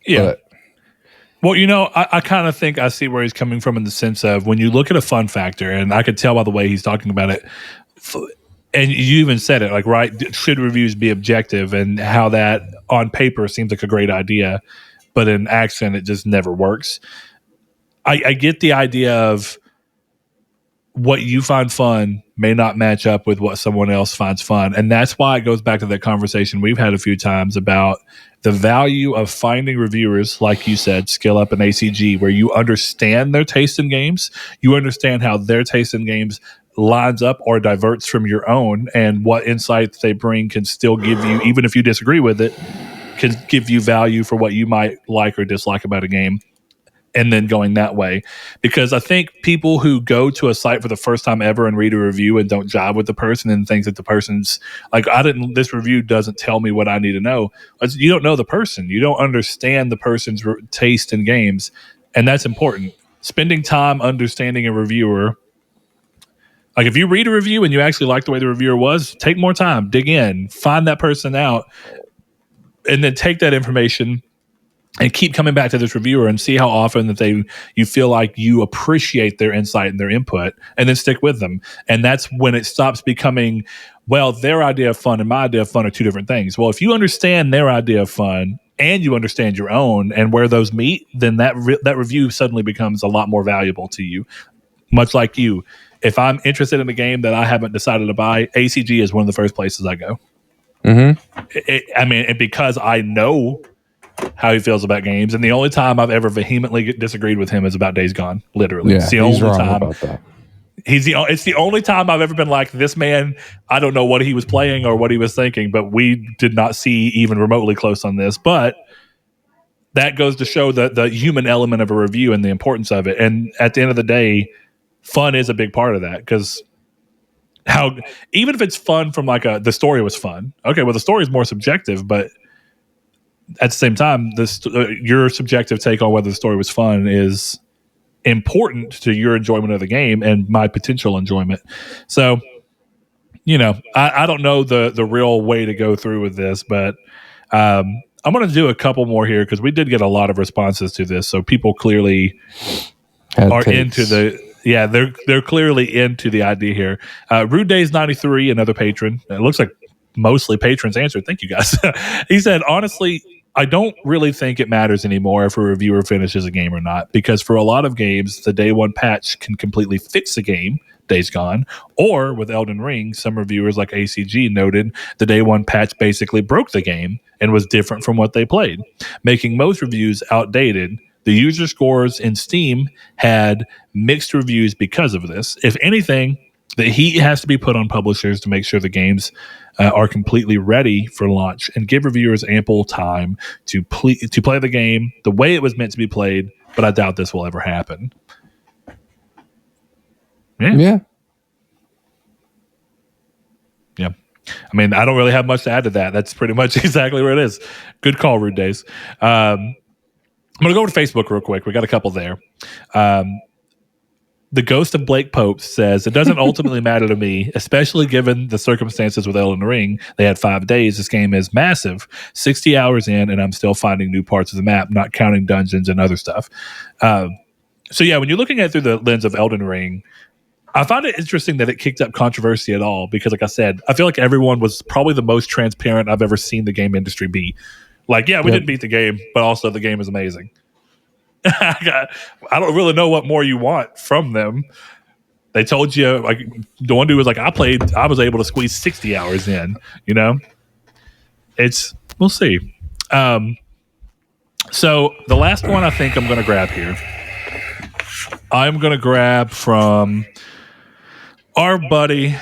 Yeah. Well, I kind of think I see where he's coming from in the sense of when you look at a fun factor, and I could tell by the way he's talking about it, and you even said it, like, right, should reviews be objective, and how that on paper seems like a great idea, but in action it just never works. I get the idea of what you find fun may not match up with what someone else finds fun. And that's why it goes back to that conversation we've had a few times about the value of finding reviewers, like you said, SkillUp and ACG, where you understand their taste in games, you understand how their taste in games lines up or diverts from your own, and what insights they bring can still give you, even if you disagree with it, can give you value for what you might like or dislike about a game. And then going that way, because I think people who go to a site for the first time ever and read a review and don't jive with the person and think that the person's like, this review doesn't tell me what I need to know. You don't know the person. You don't understand the person's taste in games. And that's important. Spending time understanding a reviewer Like if you read a review and you actually like the way the reviewer was, take more time, dig in, find that person out, and then take that information and keep coming back to this reviewer and see how often that you feel like you appreciate their insight and their input, and then stick with them. And that's when it stops becoming, well, their idea of fun and my idea of fun are two different things. Well, if you understand their idea of fun and you understand your own and where those meet, then that review suddenly becomes a lot more valuable to you. Much like you, if I'm interested in a game that I haven't decided to buy, ACG is one of the first places I go. And because I know how he feels about games, and the only time I've ever vehemently disagreed with him is about Days Gone. Literally, Yeah, it's the he's only wrong time. about that. It's the only time I've ever been like, this man, I don't know what he was playing or what he was thinking, but we did not see even remotely close on this. But that goes to show the human element of a review and the importance of it. And at the end of the day, fun is a big part of that, because even if it's fun from like the story was fun. Okay, well, the story is more subjective, but at the same time, your subjective take on whether the story was fun is important to your enjoyment of the game and my potential enjoyment. So, I don't know the real way to go through with this, but I'm going to do a couple more here because we did get a lot of responses to this. So people clearly into they're clearly into the idea here. Rude Days 93, another patron. It looks like mostly patrons answered. Thank you guys. He said, honestly, I don't really think it matters anymore if a reviewer finishes a game or not, because for a lot of games, the day one patch can completely fix a game, Days Gone, or with Elden Ring, some reviewers like ACG noted the day one patch basically broke the game and was different from what they played, making most reviews outdated. The user scores in Steam had mixed reviews because of this. If anything, the heat has to be put on publishers to make sure the games are completely ready for launch and give reviewers ample time to play the game the way it was meant to be played, but I doubt this will ever happen. Yeah. I mean, I don't really have much to add to that. That's pretty much exactly where it is. Good call, Rude Days. I'm going to go over to Facebook real quick. We got a couple there. The Ghost of Blake Pope says, it doesn't ultimately matter to me, especially given the circumstances with Elden Ring. They had 5 days. This game is massive. 60 hours in, and I'm still finding new parts of the map, not counting dungeons and other stuff. So yeah, when you're looking at it through the lens of Elden Ring, I found it interesting that it kicked up controversy at all, because like I said, I feel like everyone was probably the most transparent I've ever seen the game industry be. Like, yeah, we didn't beat the game, but also the game is amazing. I don't really know what more you want from them. They told you, like, the one dude was like, I was able to squeeze 60 hours in, we'll see. So the last one I think I'm going to grab here, I'm going to grab from our buddy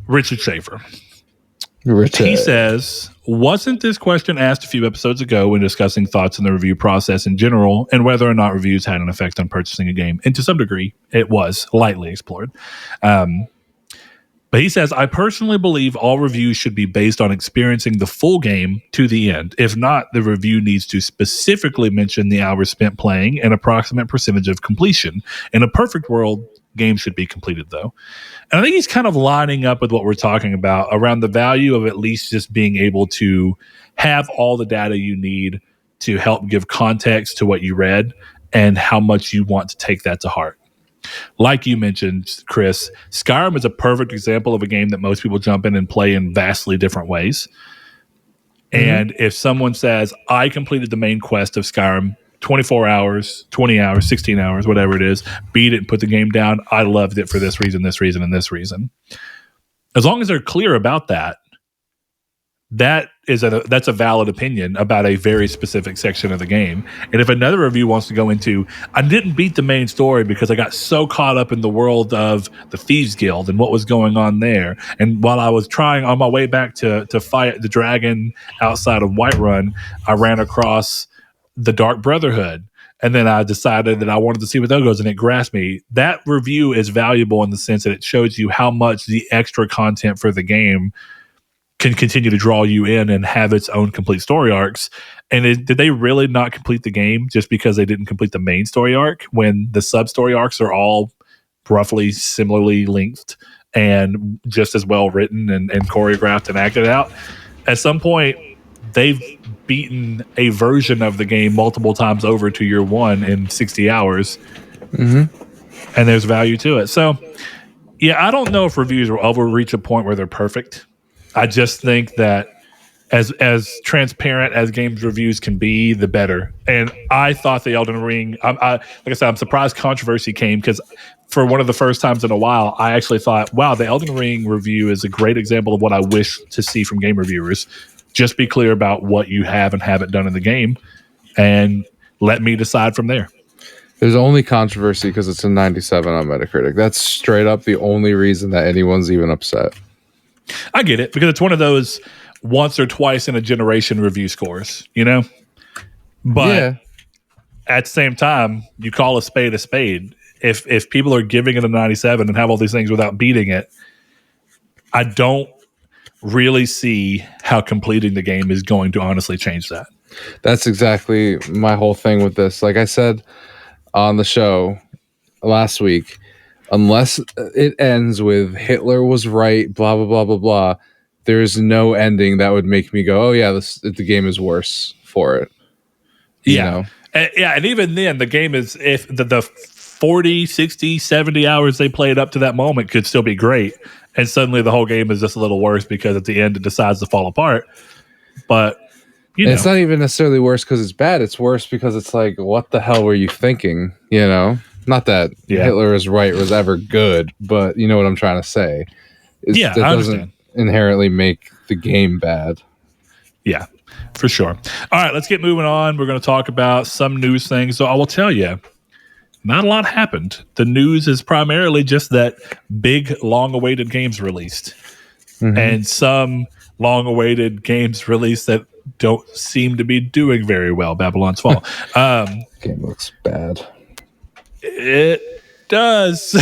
Richard Schaefer. He says, wasn't this question asked a few episodes ago when discussing thoughts on the review process in general and whether or not reviews had an effect on purchasing a game? And to some degree, it was lightly explored. But he says, I personally believe all reviews should be based on experiencing the full game to the end. If not, the review needs to specifically mention the hours spent playing and approximate percentage of completion. In a perfect world, games should be completed, though. And I think he's kind of lining up with what we're talking about around the value of at least just being able to have all the data you need to help give context to what you read and how much you want to take that to heart. Like you mentioned, Chris, Skyrim is a perfect example of a game that most people jump in and play in vastly different ways. Mm-hmm. And if someone says, I completed the main quest of Skyrim 24 hours, 20 hours, 16 hours, whatever it is, beat it and put the game down, I loved it for this reason, and this reason. As long as they're clear about that, that's a valid opinion about a very specific section of the game. And if another review wants to go into, I didn't beat the main story because I got so caught up in the world of the Thieves Guild and what was going on there. And while I was trying on my way back to fight the dragon outside of Whiterun, I ran across the Dark Brotherhood. And then I decided that I wanted to see what that goes, and it grasped me. That review is valuable in the sense that it shows you how much the extra content for the game can continue to draw you in and have its own complete story arcs. And did they really not complete the game just because they didn't complete the main story arc when the sub-story arcs are all roughly similarly lengthed and just as well written and choreographed and acted out. At some point, they've beaten a version of the game multiple times over to year one in 60 hours. Mm-hmm. And there's value to it. So, yeah, I don't know if reviews will ever reach a point where they're perfect. I just think that as transparent as games reviews can be, the better. And I thought the Elden Ring, like I said, I'm surprised controversy came, because for one of the first times in a while, I actually thought, wow, the Elden Ring review is a great example of what I wish to see from game reviewers. Just be clear about what you have and haven't done in the game, and let me decide from there. There's only controversy because it's a 97 on Metacritic. That's straight up the only reason that anyone's even upset. I get it, because it's one of those once or twice in a generation review scores, you know? But at the same time, you call a spade a spade. If people are giving it a 97 and have all these things without beating it, I don't really see how completing the game is going to honestly change that. That's exactly my whole thing with this. Like I said on the show last week, unless it ends with Hitler was right, blah, blah, blah, blah, blah, there is no ending that would make me go, oh, yeah, the game is worse for it. You know? And even then, the game is, if the 40, 60, 70 hours they played up to that moment could still be great. And suddenly the whole game is just a little worse because at the end it decides to fall apart. But, you know. It's not even necessarily worse because it's bad. It's worse because it's like, what the hell were you thinking? You know? Not that Hitler is right was ever good, but you know what I'm trying to say. That I understand. Inherently make the game bad. Yeah, for sure. All right, let's get moving on. We're going to talk about some news things. So I will tell you, not a lot happened. The news is primarily just that big, long-awaited games released. Mm-hmm. And some long-awaited games released that don't seem to be doing very well. Babylon's Fall. Game looks bad. It does.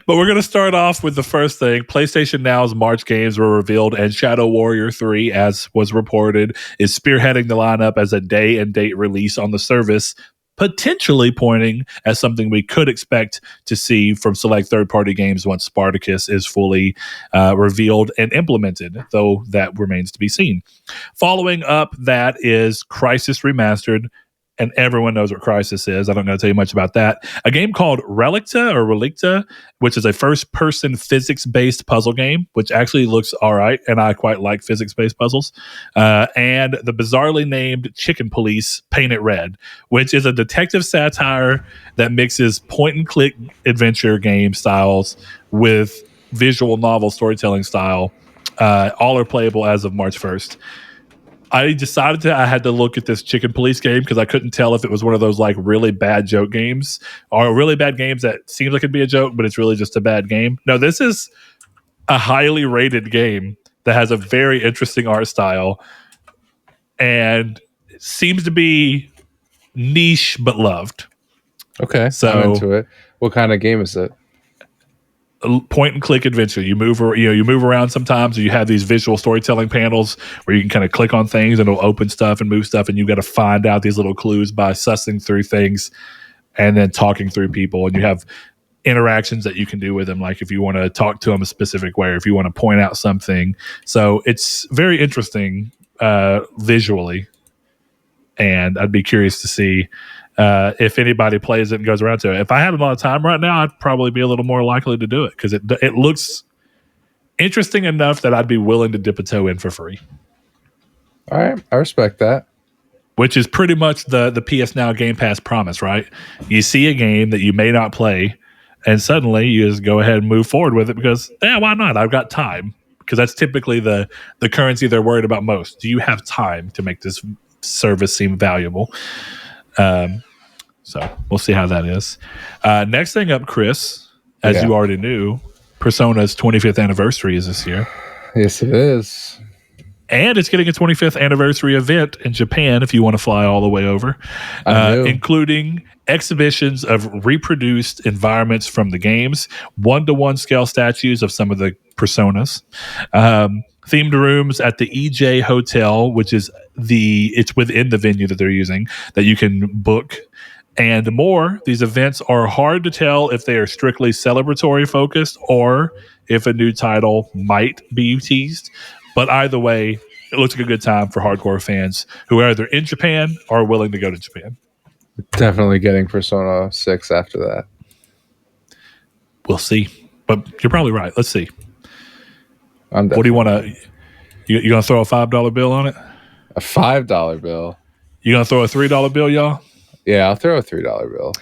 But we're going to start off with the first thing. PlayStation Now's March games were revealed, and Shadow Warrior 3, as was reported, is spearheading the lineup as a day and date release on the service, potentially pointing at something we could expect to see from select third-party games once Spartacus is fully revealed and implemented, though that remains to be seen. Following up, that is Crysis Remastered, and everyone knows what Crysis is. I don't know to tell you much about that. A game called Relicta, which is a first-person physics-based puzzle game, which actually looks all right, and I quite like physics-based puzzles. And the bizarrely named Chicken Police Painted Red, which is a detective satire that mixes point-and-click adventure game styles with visual novel storytelling style. All are playable as of March 1st. I decided I had to look at this Chicken Police game because I couldn't tell if it was one of those like really bad joke games or really bad games that seems like it'd be a joke, but it's really just a bad game. No, this is a highly rated game that has a very interesting art style and seems to be niche but loved. Okay, so I'm into it. What kind of game is it? Point and click adventure. You move around sometimes, or you have these visual storytelling panels where you can kind of click on things and it'll open stuff and move stuff, and you got to find out these little clues by sussing through things and then talking through people. And you have interactions that you can do with them, like if you want to talk to them a specific way or if you want to point out something. So it's very interesting visually, and I'd be curious to see if anybody plays it and goes around to it. If I had a lot of time right now, I'd probably be a little more likely to do it because it looks interesting enough that I'd be willing to dip a toe in for free. All right, I respect that. Which is pretty much the PS Now Game Pass promise, right? You see a game that you may not play, and suddenly you just go ahead and move forward with it because, why not? I've got time. Because that's typically the currency they're worried about most. Do you have time to make this service seem valuable? So we'll see how that is. Next thing up, Chris, as you already knew, Persona's 25th anniversary is this year. Yes, it is. And it's getting a 25th anniversary event in Japan if you want to fly all the way over, including exhibitions of reproduced environments from the games, one-to-one scale statues of some of the personas, themed rooms at the EJ Hotel, which is it's within the venue that they're using that you can book, and more. These events are hard to tell if they are strictly celebratory focused or if a new title might be teased. But either way, it looks like a good time for hardcore fans who are either in Japan or willing to go to Japan. Definitely getting Persona 6 after that. We'll see. But you're probably right. Let's see. What do you want to... You going to throw a $5 bill on it? A $5 bill? You going to throw a $3 bill, y'all? Yeah, I'll throw a $3 bill.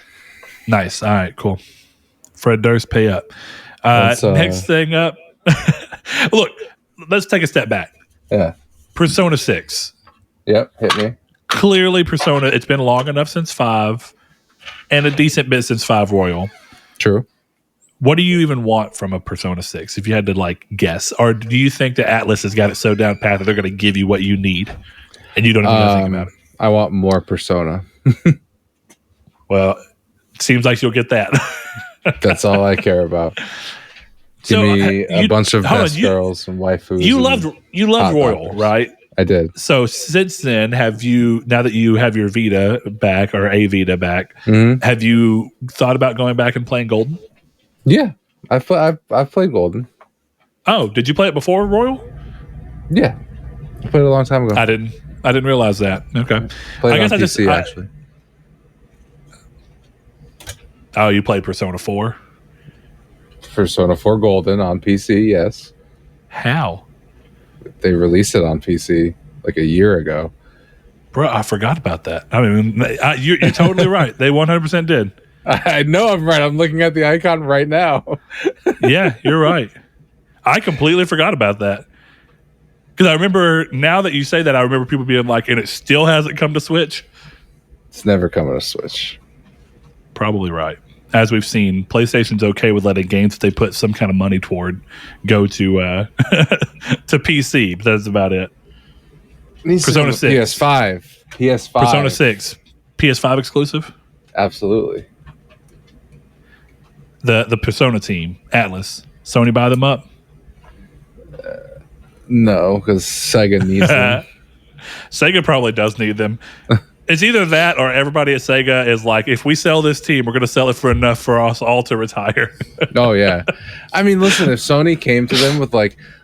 Nice. All right, cool. Fred Durst, pay up. Next thing up. Look, let's take a step back. Yeah. Persona 6. Yep, hit me. Clearly, Persona, it's been long enough since 5 and a decent bit since 5 Royal. True. What do you even want from a Persona 6 if you had to guess? Or do you think that Atlas has got it so down pat that they're going to give you what you need and you don't even know think about it? I want more Persona. Well, it seems like you'll get that. That's all I care about. Give me a bunch of best girls and waifus. You loved Royal, right? I did. So since then, now that you have your Vita back or a Vita back, have you thought about going back and playing Golden? Yeah, I've played Golden. Oh, did you play it before Royal? Yeah, I played it a long time ago. I didn't realize that. Okay, played it on PC actually. Oh, you played Persona 4? Persona 4 Golden on PC, yes. How? They released it on PC like a year ago. Bro, I forgot about that. I mean, you're totally right. They 100% did. I know I'm right. I'm looking at the icon right now. Yeah, you're right. I completely forgot about that. Because I remember, now that you say that, I remember people being like, and it still hasn't come to Switch. It's never coming to Switch. Probably right. As we've seen, PlayStation's okay with letting games that they put some kind of money toward go to to PC, but that's about it. Persona 6. PS5. Persona 6. PS5 exclusive? Absolutely. The Persona team, Atlas. Sony buy them up? No, because Sega needs them. Sega probably does need them. It's either that or everybody at Sega is like, if we sell this team, we're going to sell it for enough for us all to retire. Oh, yeah. I mean, listen, if Sony came to them with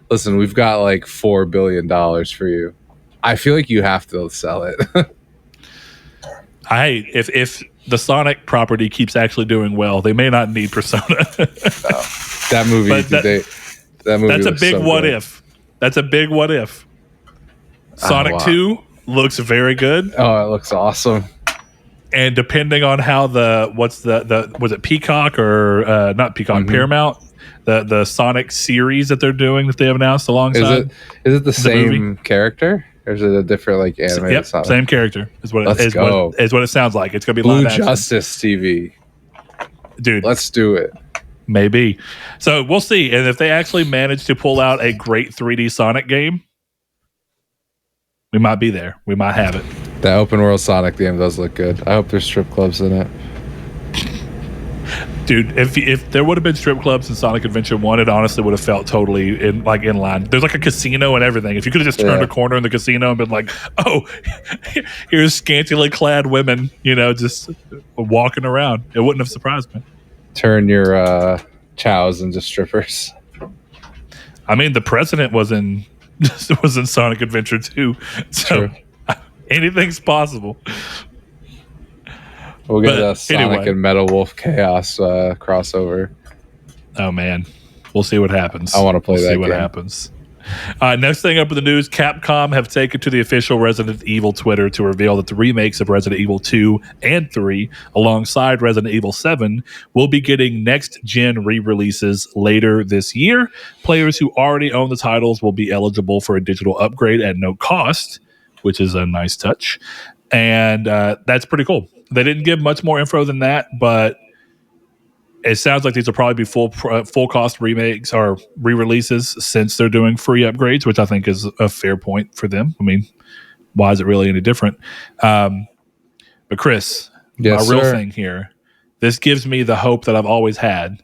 listen, we've got $4 billion for you, I feel like you have to sell it. If the Sonic property keeps actually doing well, they may not need Persona. That movie, that movie. That's a big what if. That's a big what if. Sonic 2 looks very good. Oh, it looks awesome. And depending on how was it Peacock or not Peacock, Paramount, the Sonic series that they're doing that they have announced alongside. Is it the same movie? Character? Or is it a different animated? Yep, Sonic? Same character is what Let's go. Is what it sounds like. It's gonna be Blue live action. Justice TV. Dude, let's do it. Maybe. So we'll see. And if they actually manage to pull out a great 3D Sonic game, we might be there. We might have it. The open world Sonic game does look good. I hope there's strip clubs in it. Dude, if there would have been strip clubs in Sonic Adventure 1, it honestly would have felt totally in line. There's a casino and everything. If you could have just turned a corner in the casino and been like, oh, here's scantily clad women, just walking around, it wouldn't have surprised me. Turn your chows into strippers. I mean, the president was in Sonic Adventure 2, so anything's possible. We'll get a Sonic and Metal Wolf Chaos crossover. Oh man, we'll see what happens. I want to play that. See what happens. Next thing up in the news, Capcom have taken to the official Resident Evil Twitter to reveal that the remakes of Resident Evil 2 and 3, alongside Resident Evil 7, will be getting next-gen re-releases later this year. Players who already own the titles will be eligible for a digital upgrade at no cost, which is a nice touch. And that's pretty cool. They didn't give much more info than that, but it sounds like these will probably be full cost remakes or re-releases since they're doing free upgrades, which I think is a fair point for them. I mean, why is it really any different? But Chris, my real thing here, this gives me the hope that I've always had.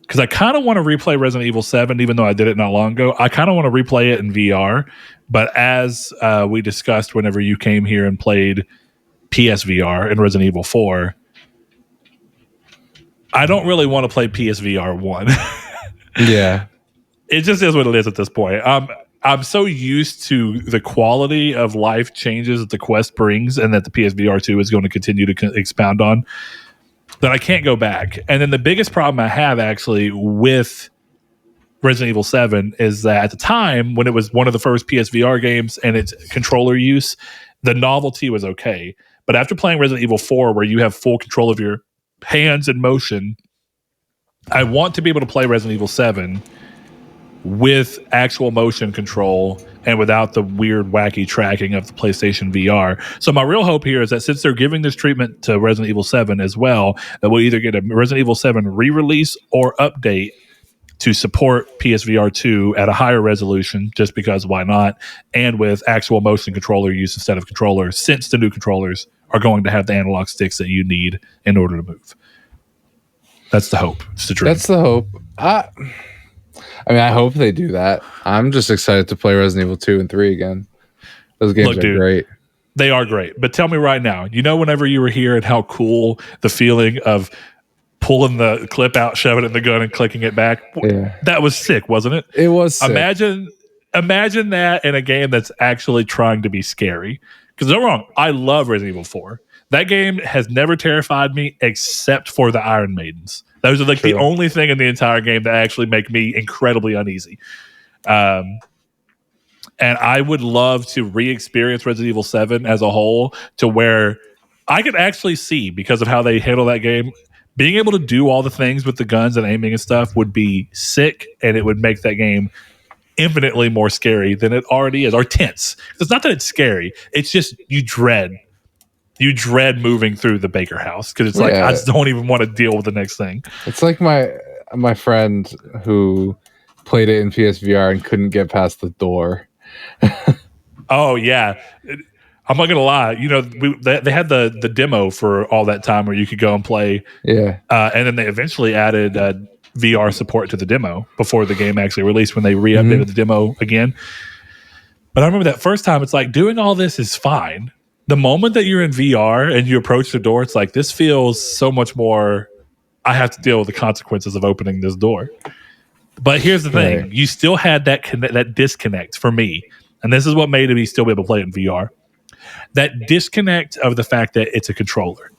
Because I kind of want to replay Resident Evil 7, even though I did it not long ago. I kind of want to replay it in VR. But as we discussed whenever you came here and played PSVR and Resident Evil 4, I don't really want to play PSVR 1. Yeah. It just is what it is at this point. I'm so used to the quality of life changes that the Quest brings and that the PSVR 2 is going to continue to expound on that I can't go back. And then the biggest problem I have actually with Resident Evil 7 is that at the time when it was one of the first PSVR games and its controller use, the novelty was okay. But after playing Resident Evil 4, where you have full control of your hands and motion, I want to be able to play Resident Evil 7 with actual motion control and without the weird, wacky tracking of the PlayStation VR. So my real hope here is that since they're giving this treatment to Resident Evil 7 as well, that we'll either get a Resident Evil 7 re-release or update to support PSVR 2 at a higher resolution, just because why not, and with actual motion controller use instead of controllers, since the new controllers are going to have the analog sticks that you need in order to move. That's the hope. It's the dream. That's the hope. I hope they do that. I'm just excited to play Resident Evil 2 and 3 again. Those games are great. They are great. But tell me right now, whenever you were here and how cool the feeling of pulling the clip out, shoving it in the gun and clicking it back, that was sick, wasn't it? It was sick. Imagine that in a game that's actually trying to be scary. Because don't get me wrong, I love Resident Evil 4. That game has never terrified me except for the Iron Maidens. Those are the only thing in the entire game that actually make me incredibly uneasy. And I would love to re-experience Resident Evil 7 as a whole to where I could actually see, because of how they handle that game, being able to do all the things with the guns and aiming and stuff would be sick, and it would make that game infinitely more scary than it already is, or tense. It's not that it's scary. It's just you dread moving through the Baker house because it's like I just don't even want to deal with the next thing. It's like my friend who played it in PSVR and couldn't get past the door. Oh yeah, I'm not gonna lie. They had the demo for all that time where you could go and play. Yeah, and then they eventually added VR support to the demo before the game actually released when they re-updated the demo again. But I remember that first time, it's like doing all this is fine. The moment that you're in VR and you approach the door, it's like, this feels so much more, I have to deal with the consequences of opening this door. But here's the thing. Right. You still had that disconnect for me. And this is what made me still be able to play it in VR. That disconnect of the fact that it's a controller.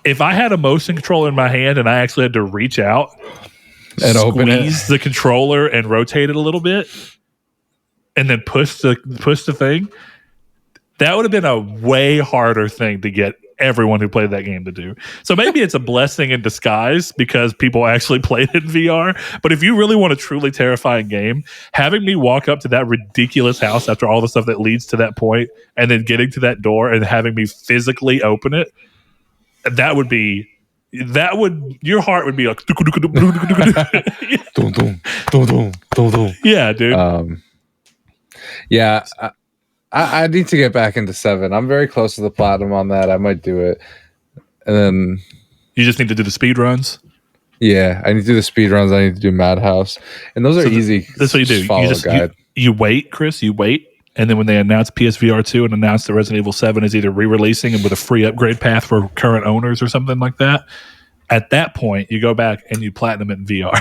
If I had a motion controller in my hand and I actually had to reach out and squeeze the controller and rotate it a little bit and then push the thing, that would have been a way harder thing to get everyone who played that game to do. So maybe it's a blessing in disguise because people actually played it in VR. But if you really want a truly terrifying game, having me walk up to that ridiculous house after all the stuff that leads to that point and then getting to that door and having me physically open it, your heart would be like, yeah, dude. Yeah. I need to get back into 7. I'm very close to the platinum on that. I might do it. And then you just need to do the speed runs. Yeah, I need to do the speed runs. I need to do Madhouse. And those are easy. That's what you do. You wait, Chris. You wait. And then when they announce PSVR 2 and announce that Resident Evil 7 is either re-releasing and with a free upgrade path for current owners or something like that, at that point, you go back and you platinum it in VR.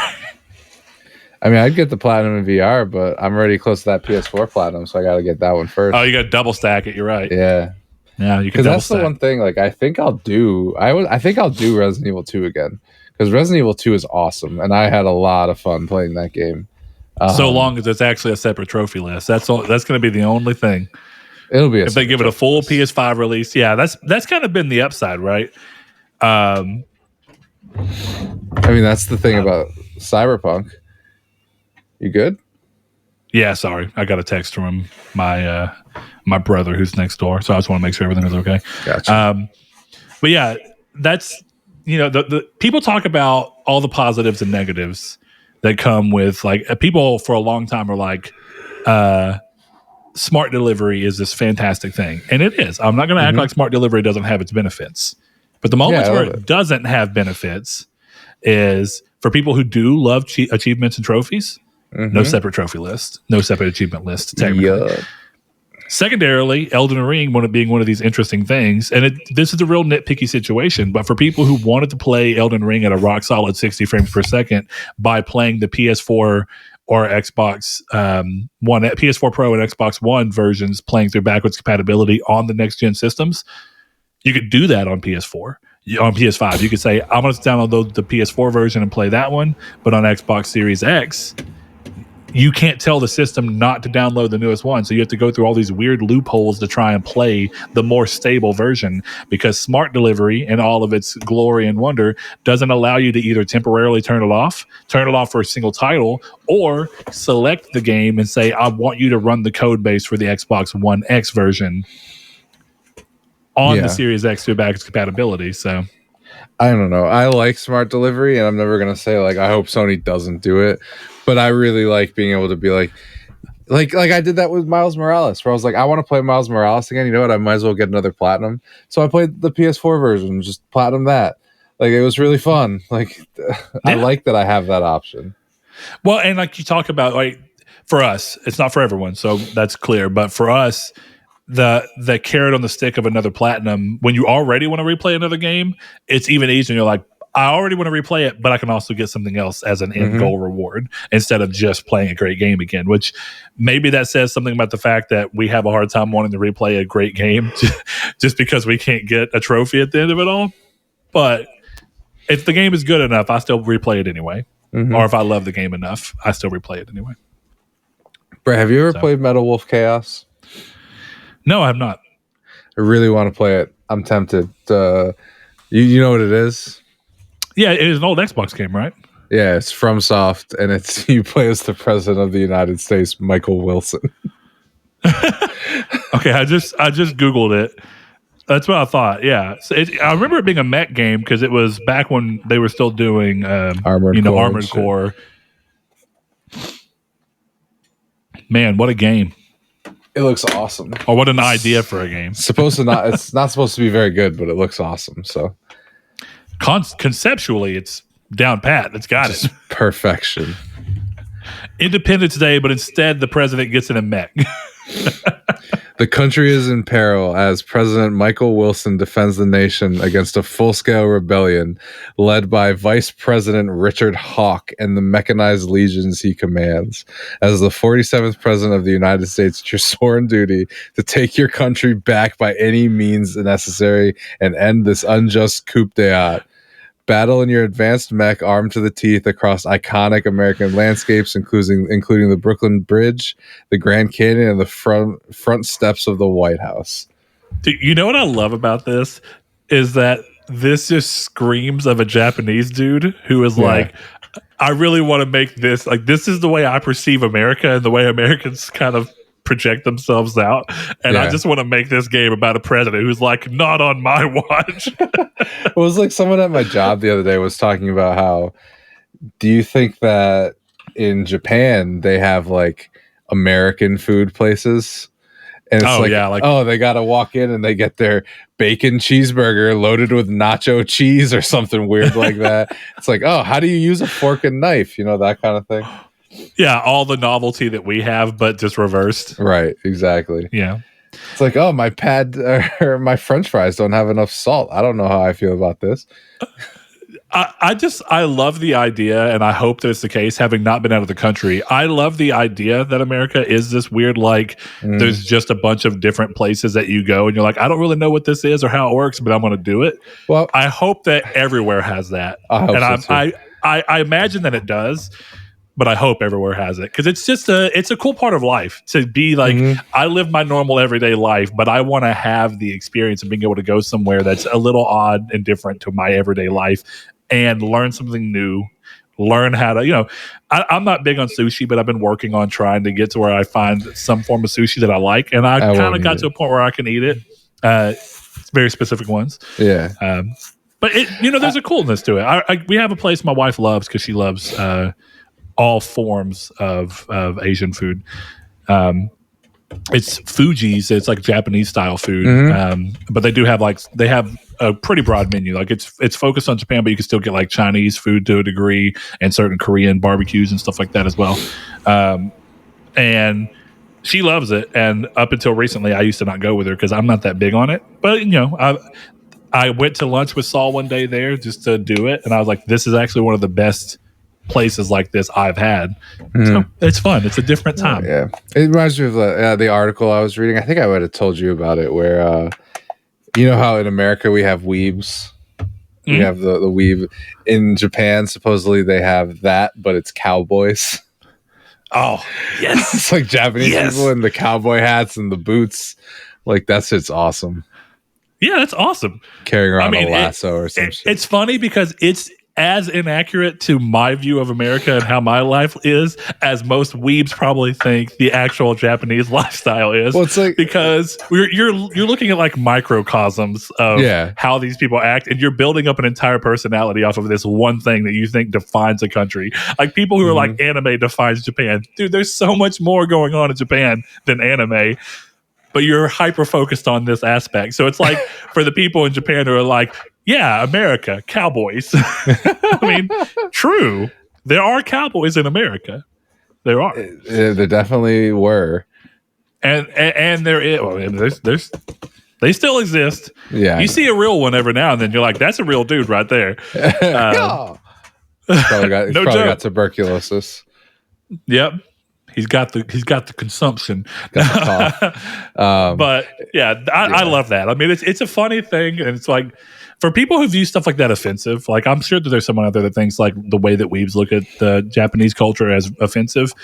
I mean, I'd get the platinum in VR, but I'm already close to that PS4 platinum, so I got to get that one first. Oh, you got to double stack it. You're right. Yeah. Yeah, you can. Because that's the one thing. Like, I think I'll do Resident Evil 2 again, because Resident Evil 2 is awesome, and I had a lot of fun playing that game. So long as it's actually a separate trophy list, that's going to be the only thing. It'll be if they give it a full PS5 release. Yeah, that's kind of been the upside, right? I mean, that's the thing about Cyberpunk. You good? Yeah, sorry. I got a text from my brother who's next door, so I just want to make sure everything was okay. Gotcha. But yeah, that's the people talk about all the positives and negatives that come with, like, people for a long time are like, smart delivery is this fantastic thing, and it is. I'm not going to act like smart delivery doesn't have its benefits, but the moments where it doesn't have benefits is for people who do love achievements and trophies. No separate trophy list, no separate achievement list. Technically. Secondarily, Elden Ring being one of these interesting things, and this is a real nitpicky situation, but for people who wanted to play Elden Ring at a rock solid 60 frames per second by playing the PS4 or Xbox One, PS4 Pro and Xbox One versions playing through backwards compatibility on the next gen systems, you could do that on PS4. On PS5, you could say, I'm going to download the PS4 version and play that one, but on Xbox Series X, you can't tell the system not to download the newest one. So you have to go through all these weird loopholes to try and play the more stable version, because Smart Delivery and all of its glory and wonder doesn't allow you to either temporarily turn it off for a single title, or select the game and say, I want you to run the code base for the Xbox One X version on the Series X through backwards compatibility. So I don't know. I like Smart Delivery, and I'm never going to say, like, I hope Sony doesn't do it. But I really like being able to be like I did that with Miles Morales, where I was like, I want to play Miles Morales again. You know what? I might as well get another platinum. So I played the PS4 version, just platinum that. Like, it was really fun. Like, I like that I have that option. Well, and like you talk about, like, for us, it's not for everyone, so that's clear. But for us, the carrot on the stick of another platinum, when you already want to replay another game, it's even easier. You're like, I already want to replay it, but I can also get something else as an end goal reward instead of just playing a great game again, which maybe that says something about the fact that we have a hard time wanting to replay a great game just because we can't get a trophy at the end of it all. But if the game is good enough, I still replay it anyway. Or if I love the game enough, I still replay it anyway. Brett, have you ever played Metal Wolf Chaos? No, I have not. I really want to play it. I'm tempted. You know what it is? Yeah, it is an old Xbox game, right? Yeah, it's FromSoft, and it's you play as the president of the United States, Michael Wilson. Okay, I just Googled it. That's what I thought. Yeah, so I remember it being a mech game because it was back when they were still doing Armored Core. Man, what a game! It looks awesome. Or what an idea for a game. It's not supposed to be very good, but it looks awesome. So conceptually, it's down pat. It's got it. Perfection. Independence Day, but instead the president gets in a mech. The country is in peril as President Michael Wilson defends the nation against a full-scale rebellion led by Vice President Richard Hawke and the mechanized legions he commands. As the 47th President of the United States, it's your sworn duty to take your country back by any means necessary and end this unjust coup d'etat. Battle in your advanced mech armed to the teeth across iconic American landscapes, including the Brooklyn Bridge, the Grand Canyon, and the front steps of the White House. Dude, you know what I love about this is that this just screams of a Japanese dude who is like, I really want to make this, like, this is the way I perceive America and the way Americans kind of project themselves out, and I just want to make this game about a president who's like, not on my watch. It was like someone at my job the other day was talking about how, do you think that in Japan they have like American food places? And it's they got to walk in and they get their bacon cheeseburger loaded with nacho cheese or something weird like that. It's like, oh, how do you use a fork and knife? You know, that kind of thing. Yeah, all the novelty that we have, but just reversed. Right, exactly. Yeah. It's like, oh, my my French fries don't have enough salt. I don't know how I feel about this. I love the idea, and I hope that it's the case, having not been out of the country. I love the idea that America is this weird, like, there's just a bunch of different places that you go, and you're like, I don't really know what this is or how it works, but I'm going to do it. Well, I hope that everywhere has that. I imagine that it does. But I hope everywhere has it, because it's just it's a cool part of life to be like, I live my normal everyday life, but I want to have the experience of being able to go somewhere that's a little odd and different to my everyday life and learn something new, learn how to, I'm not big on sushi, but I've been working on trying to get to where I find some form of sushi that I like. And I kind of got to a point where I can eat it. Very specific ones. Yeah. But there's a coolness to it. We have a place my wife loves because she loves, all forms of Asian food. It's Fuji's. It's like Japanese style food, but they have a pretty broad menu. Like it's focused on Japan, but you can still get like Chinese food to a degree and certain Korean barbecues and stuff like that as well. And She loves it, and up until recently, I used to not go with her because I'm not that big on it. But I went to lunch with Saul one day there just to do it, and I was like, "This is actually one of the best places like this I've had." So it's fun. It's a different time. Yeah, it reminds me of the article I was reading. I think I would have told you about it, where you know how in America we have weebs. We have the weeb. In Japan, supposedly they have that, but it's cowboys. Oh, yes. It's like Japanese people in the cowboy hats and the boots. Like, it's awesome. Yeah, that's awesome. Carrying around a lasso or some shit. It's funny because it's as inaccurate to my view of America and how my life is as most weebs probably think the actual Japanese lifestyle is. Well, it's like, because you're looking at like microcosms of how these people act, and you're building up an entire personality off of this one thing that you think defines a country. Like people who are like, anime defines Japan. Dude, there's so much more going on in Japan than anime. But you're hyper focused on this aspect. So it's like for the people in Japan who are like, yeah, America, cowboys. I mean, true. There are cowboys in America. There are. There definitely were. And there is. Well, there's they still exist. Yeah. You see a real one every now and then. You're like, that's a real dude right there. He's probably got tuberculosis. Yep. He's got the consumption. Got the cough. But yeah, I love that. I mean, it's a funny thing, and it's like for people who view stuff like that offensive. Like I'm sure that there's someone out there that thinks like the way that weebs look at the Japanese culture as offensive.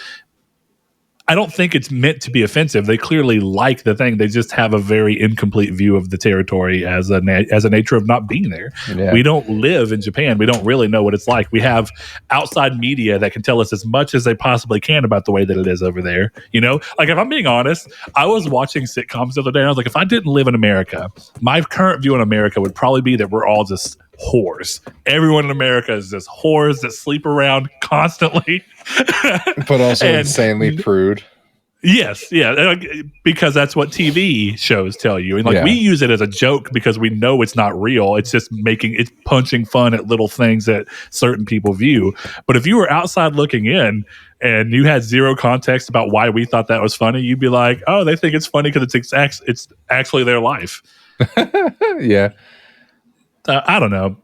I don't think it's meant to be offensive. They clearly like the thing. They just have a very incomplete view of the territory as a nature of not being there. Yeah. We don't live in Japan. We don't really know what it's like. We have outside media that can tell us as much as they possibly can about the way that it is over there. You know, like if I'm being honest, I was watching sitcoms the other day and I was like, if I didn't live in America, my current view in America would probably be that we're all just whores. Everyone in America is just whores that sleep around constantly. But also insanely prude. Yes, yeah, because that's what TV shows tell you. And like we use it as a joke because we know it's not real. It's just it's punching fun at little things that certain people view. But if you were outside looking in and you had zero context about why we thought that was funny, you'd be like, oh, they think it's funny because it's actually their life. Yeah. I don't know.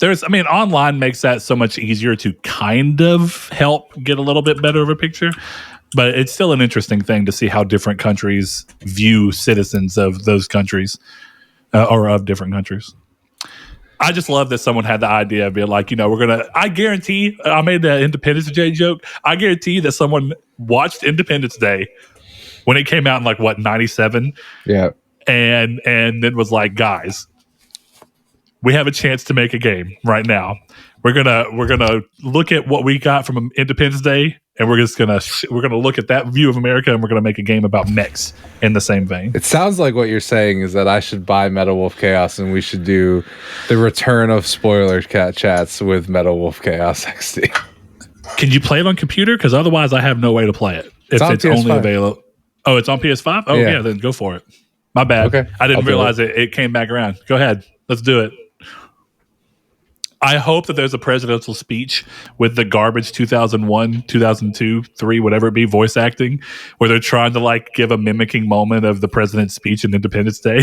Online makes that so much easier to kind of help get a little bit better of a picture, but it's still an interesting thing to see how different countries view citizens of those countries or of different countries. I just love that someone had the idea of being like, I guarantee, I made the Independence Day joke. I guarantee that someone watched Independence Day when it came out in 97? Yeah. And then was like, guys, we have a chance to make a game right now. We're gonna look at what we got from Independence Day, and we're gonna look at that view of America, and we're gonna make a game about mechs in the same vein. It sounds like what you're saying is that I should buy Metal Wolf Chaos, and we should do the return of spoiler chats with Metal Wolf Chaos XD. Can you play it on computer? Because otherwise, I have no way to play it if it's only available. Oh, it's on PS5. Oh yeah, then go for it. My bad. Okay, I didn't realize it came back around. Go ahead, let's do it. I hope that there's a presidential speech with the garbage 2001, 2002, 3, whatever it be, voice acting, where they're trying to give a mimicking moment of the president's speech in Independence Day.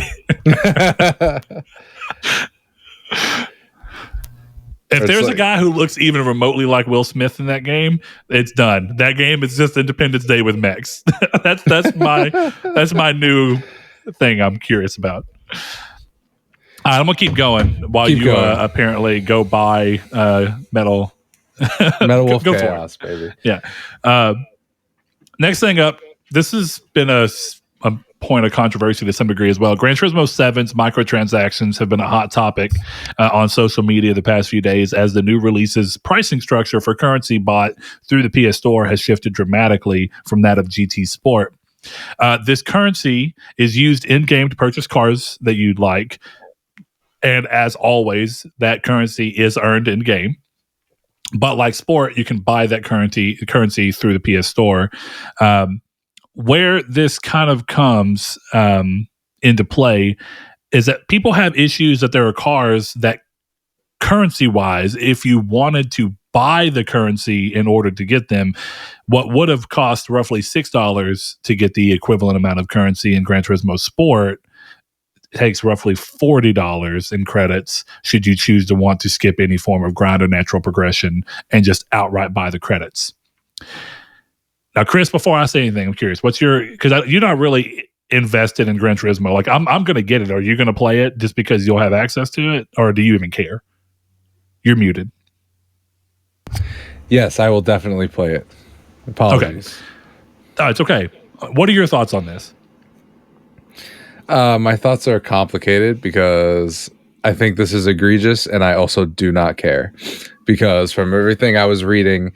If there's a guy who looks even remotely like Will Smith in that game, it's done. That game is just Independence Day with mechs. that's my new thing I'm curious about. I'm gonna keep going while you apparently go buy Metal Wolf Chaos, baby. Yeah. Next thing up, this has been a point of controversy to some degree as well. Gran Turismo 7's microtransactions have been a hot topic on social media the past few days as the new release's pricing structure for currency bought through the PS Store has shifted dramatically from that of GT Sport. This currency is used in-game to purchase cars that you'd like. And as always, that currency is earned in game. But like sport, you can buy that currency through the PS Store. Where this kind of comes into play is that people have issues that there are cars that currency-wise, if you wanted to buy the currency in order to get them. What would have cost roughly $6 to get the equivalent amount of currency in Gran Turismo Sport takes roughly $40 in credits should you choose to want to skip any form of grind or natural progression and just outright buy the credits. Now, Chris, before I say anything, I'm curious, because you're not really invested in Gran Turismo. Like, I'm going to get it. Are you going to play it just because you'll have access to it, or do you even care? You're muted. Yes, I will definitely play it. Apologies. Okay. It's okay. What are your thoughts on this? My thoughts are complicated because I think this is egregious, and I also do not care because from everything I was reading,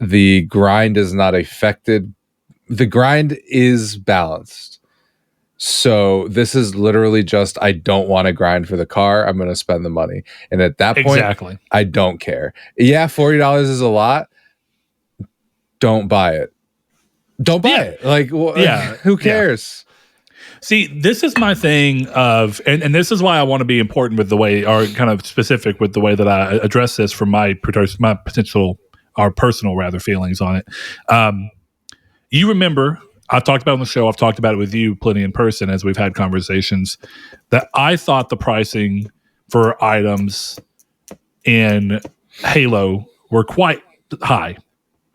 the grind is not affected. The grind is balanced. So this is literally just, I don't want to grind for the car. I'm going to spend the money. And at that point, I don't care. Yeah, $40 is a lot. Don't buy it. Don't buy it. Like, who cares? Yeah. See, this is my thing of, and this is why I want to be important with the way, or kind of specific with the way that I address this from my potential, or personal rather, feelings on it. You remember, I've talked about it on the show, I've talked about it with you plenty in person as we've had conversations, that I thought the pricing for items in Halo were quite high.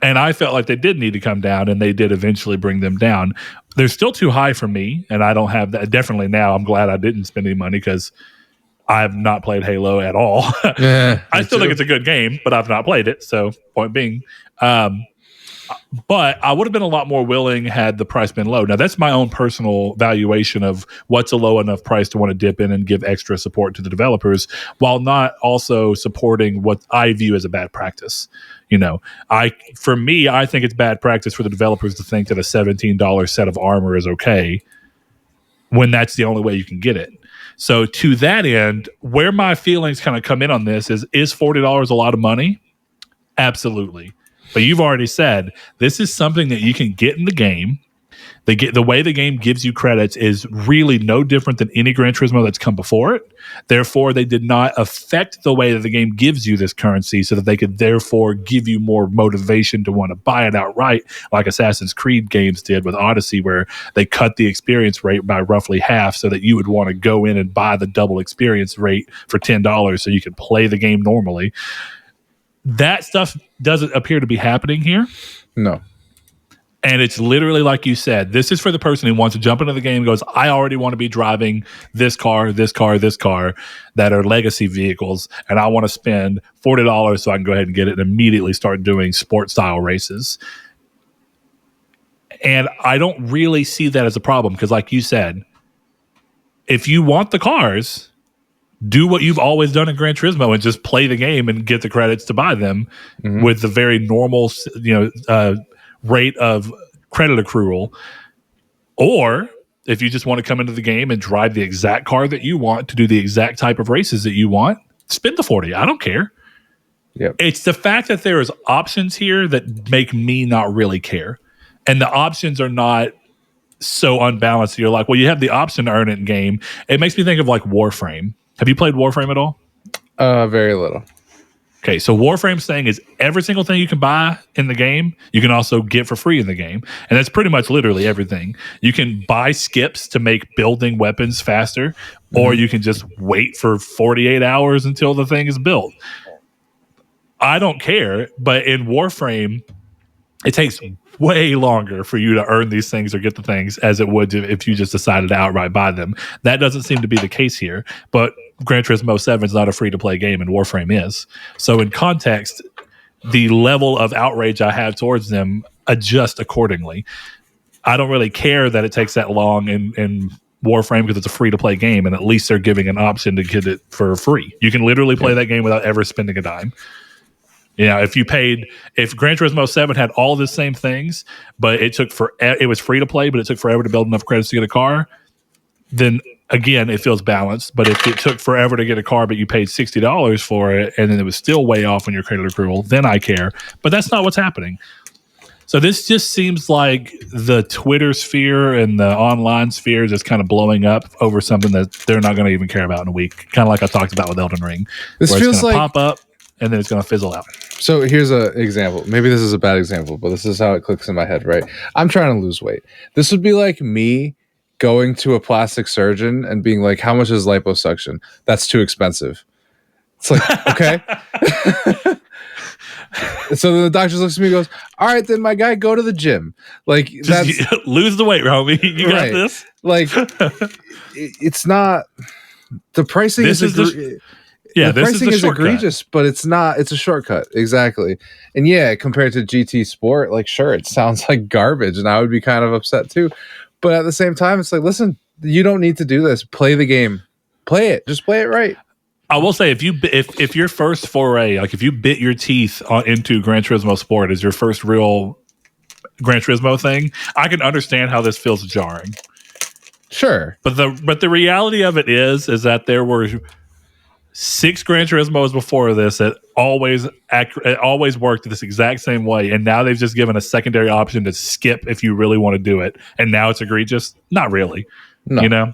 And I felt like they did need to come down, and they did eventually bring them down. They're still too high for me, and I don't have that. Definitely now, I'm glad I didn't spend any money because I have not played Halo at all. I still think it's a good game, but I've not played it. So, point being. But I would have been a lot more willing had the price been low. Now, that's my own personal valuation of what's a low enough price to want to dip in and give extra support to the developers, while not also supporting what I view as a bad practice. You know, for me, I think it's bad practice for the developers to think that a $17 set of armor is okay when that's the only way you can get it. So to that end, where my feelings kind of come in on this is $40 a lot of money? Absolutely. But you've already said this is something that you can get in the game. The way the game gives you credits is really no different than any Gran Turismo that's come before it. Therefore, they did not affect the way that the game gives you this currency so that they could therefore give you more motivation to want to buy it outright, like Assassin's Creed games did with Odyssey, where they cut the experience rate by roughly half so that you would want to go in and buy the double experience rate for $10 so you could play the game normally. That stuff doesn't appear to be happening here. No. And it's literally like you said, this is for the person who wants to jump into the game and goes, I already want to be driving this car that are legacy vehicles, and I want to spend $40 so I can go ahead and get it and immediately start doing sport style races. And I don't really see that as a problem because, like you said, if you want the cars, do what you've always done in Gran Turismo and just play the game and get the credits to buy them with the very normal, rate of credit accrual. Or if you just want to come into the game and drive the exact car that you want to do the exact type of races that you want, spend the $40. I don't care. Yep. It's the fact that there is options here that make me not really care. And the options are not so unbalanced. You're like, well, you have the option to earn it in game. It makes me think of like Warframe. Have you played Warframe at all? Very little. Okay, so Warframe's thing is every single thing you can buy in the game, you can also get for free in the game. And that's pretty much literally everything. You can buy skips to make building weapons faster, or you can just wait for 48 hours until the thing is built. I don't care, but in Warframe, it takes way longer for you to earn these things or get the things as it would if you just decided to outright buy them. That doesn't seem to be the case here, but Gran Turismo 7 is not a free-to-play game, and Warframe is. So in context, the level of outrage I have towards them adjust accordingly. I don't really care that it takes that long in Warframe because it's a free-to-play game, and at least they're giving an option to get it for free. You can literally play that game without ever spending a dime. You know, if Gran Turismo 7 had all the same things, but it was free to play, but it took forever to build enough credits to get a car, then again, it feels balanced. But if it took forever to get a car, but you paid $60 for it, and then it was still way off on your credit accrual, then I care. But that's not what's happening. So this just seems like the Twitter sphere and the online sphere is just kind of blowing up over something that they're not going to even care about in a week. Kind of like I talked about with Elden Ring. This feels like pop up and then it's going to fizzle out. So here's an example. Maybe this is a bad example, but this is how it clicks in my head, right? I'm trying to lose weight. This would be like me going to a plastic surgeon and being like, how much is liposuction? That's too expensive. It's like, okay. So then the doctor looks at me and goes, all right, then my guy, go to the gym. Like, Just lose the weight, homie. You got this. Like, it's not, the pricing this is the pricing is egregious, but it's not. It's a shortcut, exactly. And yeah, compared to GT Sport, like sure, it sounds like garbage, and I would be kind of upset too. But at the same time, it's like, listen, you don't need to do this. Play the game, play it. Just play it right. I will say, if your first foray, like if you bit your teeth into Gran Turismo Sport as your first real Gran Turismo thing, I can understand how this feels jarring. Sure, but the reality of it is that there were 6 Gran Turismos before this that always worked this exact same way, and now they've just given a secondary option to skip if you really want to do it, and now it's egregious. Not really, no. You know.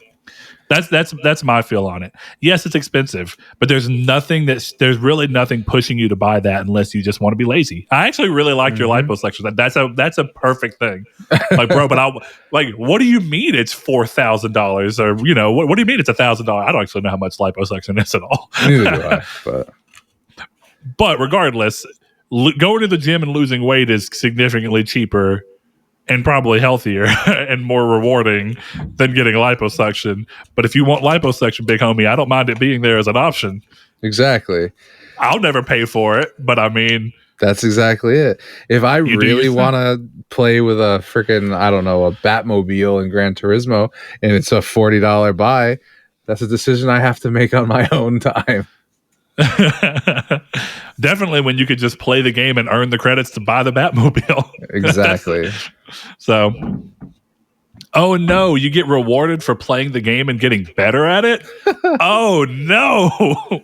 That's my feel on it. Yes, it's expensive, but there's really nothing pushing you to buy that unless you just want to be lazy. I actually really liked your liposuction. That's a perfect thing. Like, bro, but what do you mean it's $4,000 or what do you mean it's $1,000? I don't actually know how much liposuction is at all. Neither do I. But regardless, going to the gym and losing weight is significantly cheaper and probably healthier and more rewarding than getting liposuction. But if you want liposuction, big homie, I don't mind it being there as an option. Exactly. I'll never pay for it, but I mean... That's exactly it. If I really want to play with a freaking, I don't know, a Batmobile in Gran Turismo, and it's a $40 buy, that's a decision I have to make on my own time. Definitely when you could just play the game and earn the credits to buy the Batmobile. Exactly. So, oh no, you get rewarded for playing the game and getting better at it? Oh no.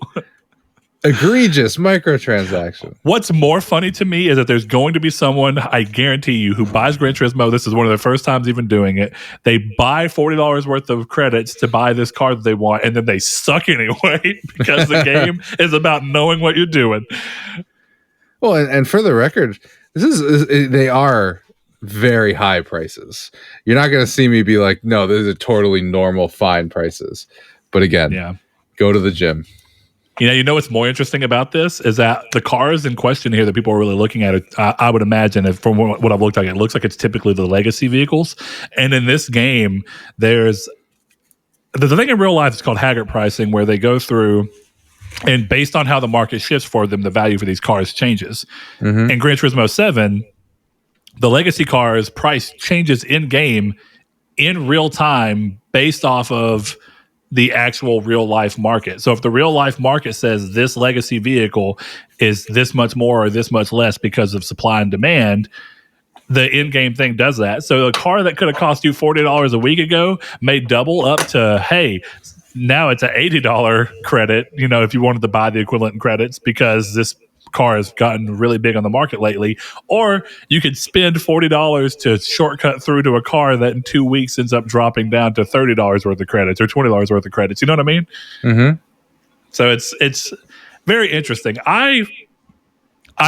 Egregious microtransaction. What's more funny to me is that there's going to be someone, I guarantee you, who buys Gran Turismo. This is one of their first times even doing it. They buy $40 worth of credits to buy this car that they want, and then they suck anyway because the game is about knowing what you're doing. Well, and for the record, they are very high prices. You're not going to see me be like, no, these are totally normal, fine prices. But again, go to the gym. You know what's more interesting about this is that the cars in question here that people are really looking at, I would imagine, from what I've looked at, it looks like it's typically the legacy vehicles. And in this game, there's the thing in real life is called Haggard pricing, where they go through and based on how the market shifts for them, the value for these cars changes. Mm-hmm. In Gran Turismo 7, the legacy cars price changes in game in real time based off of the actual real life market. So if the real life market says this legacy vehicle is this much more or this much less because of supply and demand, the in-game thing does that. So a car that could have cost you $40 a week ago may double up to, hey, now it's an $80 credit, if you wanted to buy the equivalent in credits because this car has gotten really big on the market lately. Or you could spend $40 to shortcut through to a car that in 2 weeks ends up dropping down to $30 worth of credits or $20 worth of credits. You know what I mean? Mm-hmm. So it's very interesting. I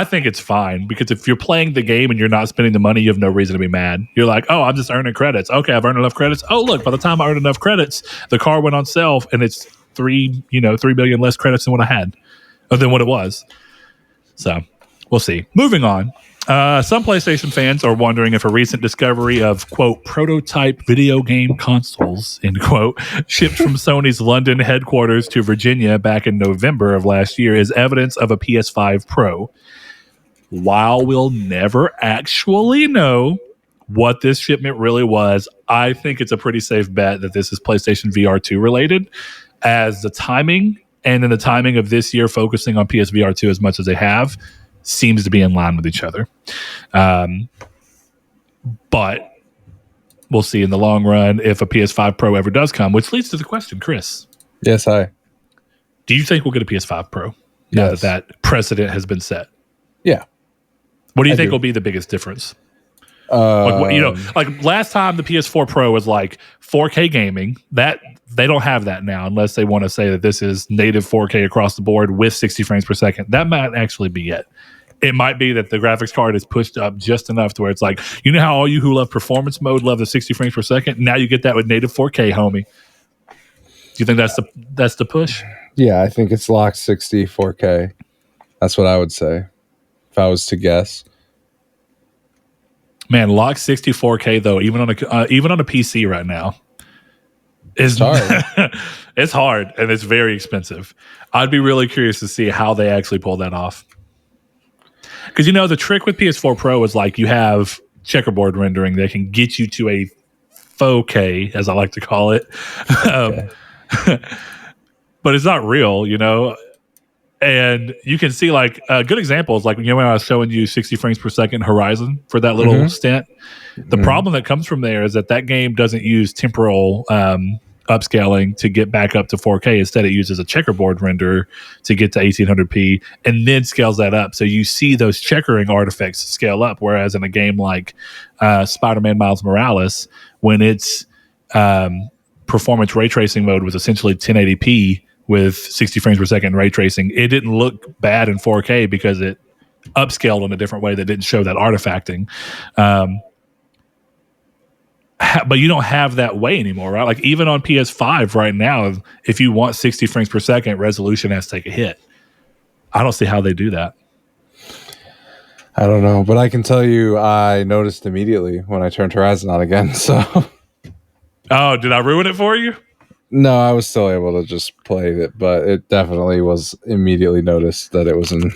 think it's fine because if you're playing the game and you're not spending the money, you have no reason to be mad. You're like, oh, I'm just earning credits. Okay, I've earned enough credits. Oh, look, by the time I earned enough credits, the car went on sale and it's 3 billion less credits than what I had, or than what it was. So we'll see. Moving on. Some PlayStation fans are wondering if a recent discovery of, quote, prototype video game consoles, end quote, shipped from Sony's London headquarters to Virginia back in November of last year is evidence of a PS5 Pro. While we'll never actually know what this shipment really was, I think it's a pretty safe bet that this is PlayStation VR 2 related, as the timing and then the timing of this year focusing on PSVR 2 as much as they have seems to be in line with each other. But we'll see in the long run if a PS5 Pro ever does come, which leads to the question, Chris. Yes, hi. Do you think we'll get a PS5 Pro now that precedent has been set? Yeah. What do you think will be the biggest difference? Like last time the PS4 Pro was like 4K gaming. That they don't have that now, unless they want to say that this is native 4K across the board with 60 frames per second. That might actually be it. It might be that the graphics card is pushed up just enough to where it's like, you know how all you who love performance mode love the 60 frames per second? Now you get that with native 4K, homie. Do you think that's the push? Yeah, I think it's locked 60 4K. That's what I would say if I was to guess. Man, lock 64K though, even on a PC right now, is hard. It's hard and it's very expensive. I'd be really curious to see how they actually pull that off. Because the trick with PS4 Pro is like you have checkerboard rendering that can get you to a 4K, as I like to call it, but it's not real, And you can see like good examples, like when I was showing you 60 frames per second Horizon for that little stint. The problem that comes from there is that game doesn't use temporal upscaling to get back up to 4K. Instead, it uses a checkerboard renderer to get to 1800p and then scales that up. So you see those checkering artifacts scale up. Whereas in a game like Spider-Man Miles Morales, when its performance ray tracing mode was essentially 1080p with 60 frames per second ray tracing, it didn't look bad in 4K because it upscaled in a different way that didn't show that artifacting. But you don't have that way anymore, right? Like even on PS5 right now, if you want 60 frames per second, resolution has to take a hit. I don't see how they do that. I don't know, but I can tell you I noticed immediately when I turned Horizon on again. So, oh, did I ruin it for you? No, I was still able to just play it, but it definitely was immediately noticed that it was in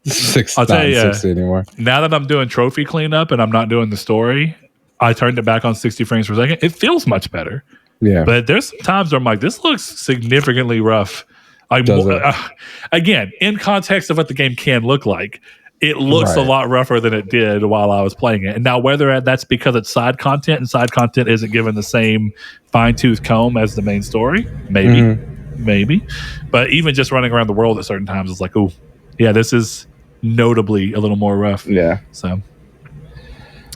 60 anymore. Now that I'm doing trophy cleanup and I'm not doing the story, I turned it back on 60 frames per second. It feels much better. Yeah. But there's some times where I'm like, this looks significantly rough. Again, in context of what the game can look like, it looks a lot rougher than it did while I was playing it. And now whether that's because it's side content and side content isn't given the same fine-tooth comb as the main story, maybe. But even just running around the world at certain times, it's like, oh, yeah, this is notably a little more rough. Yeah. So,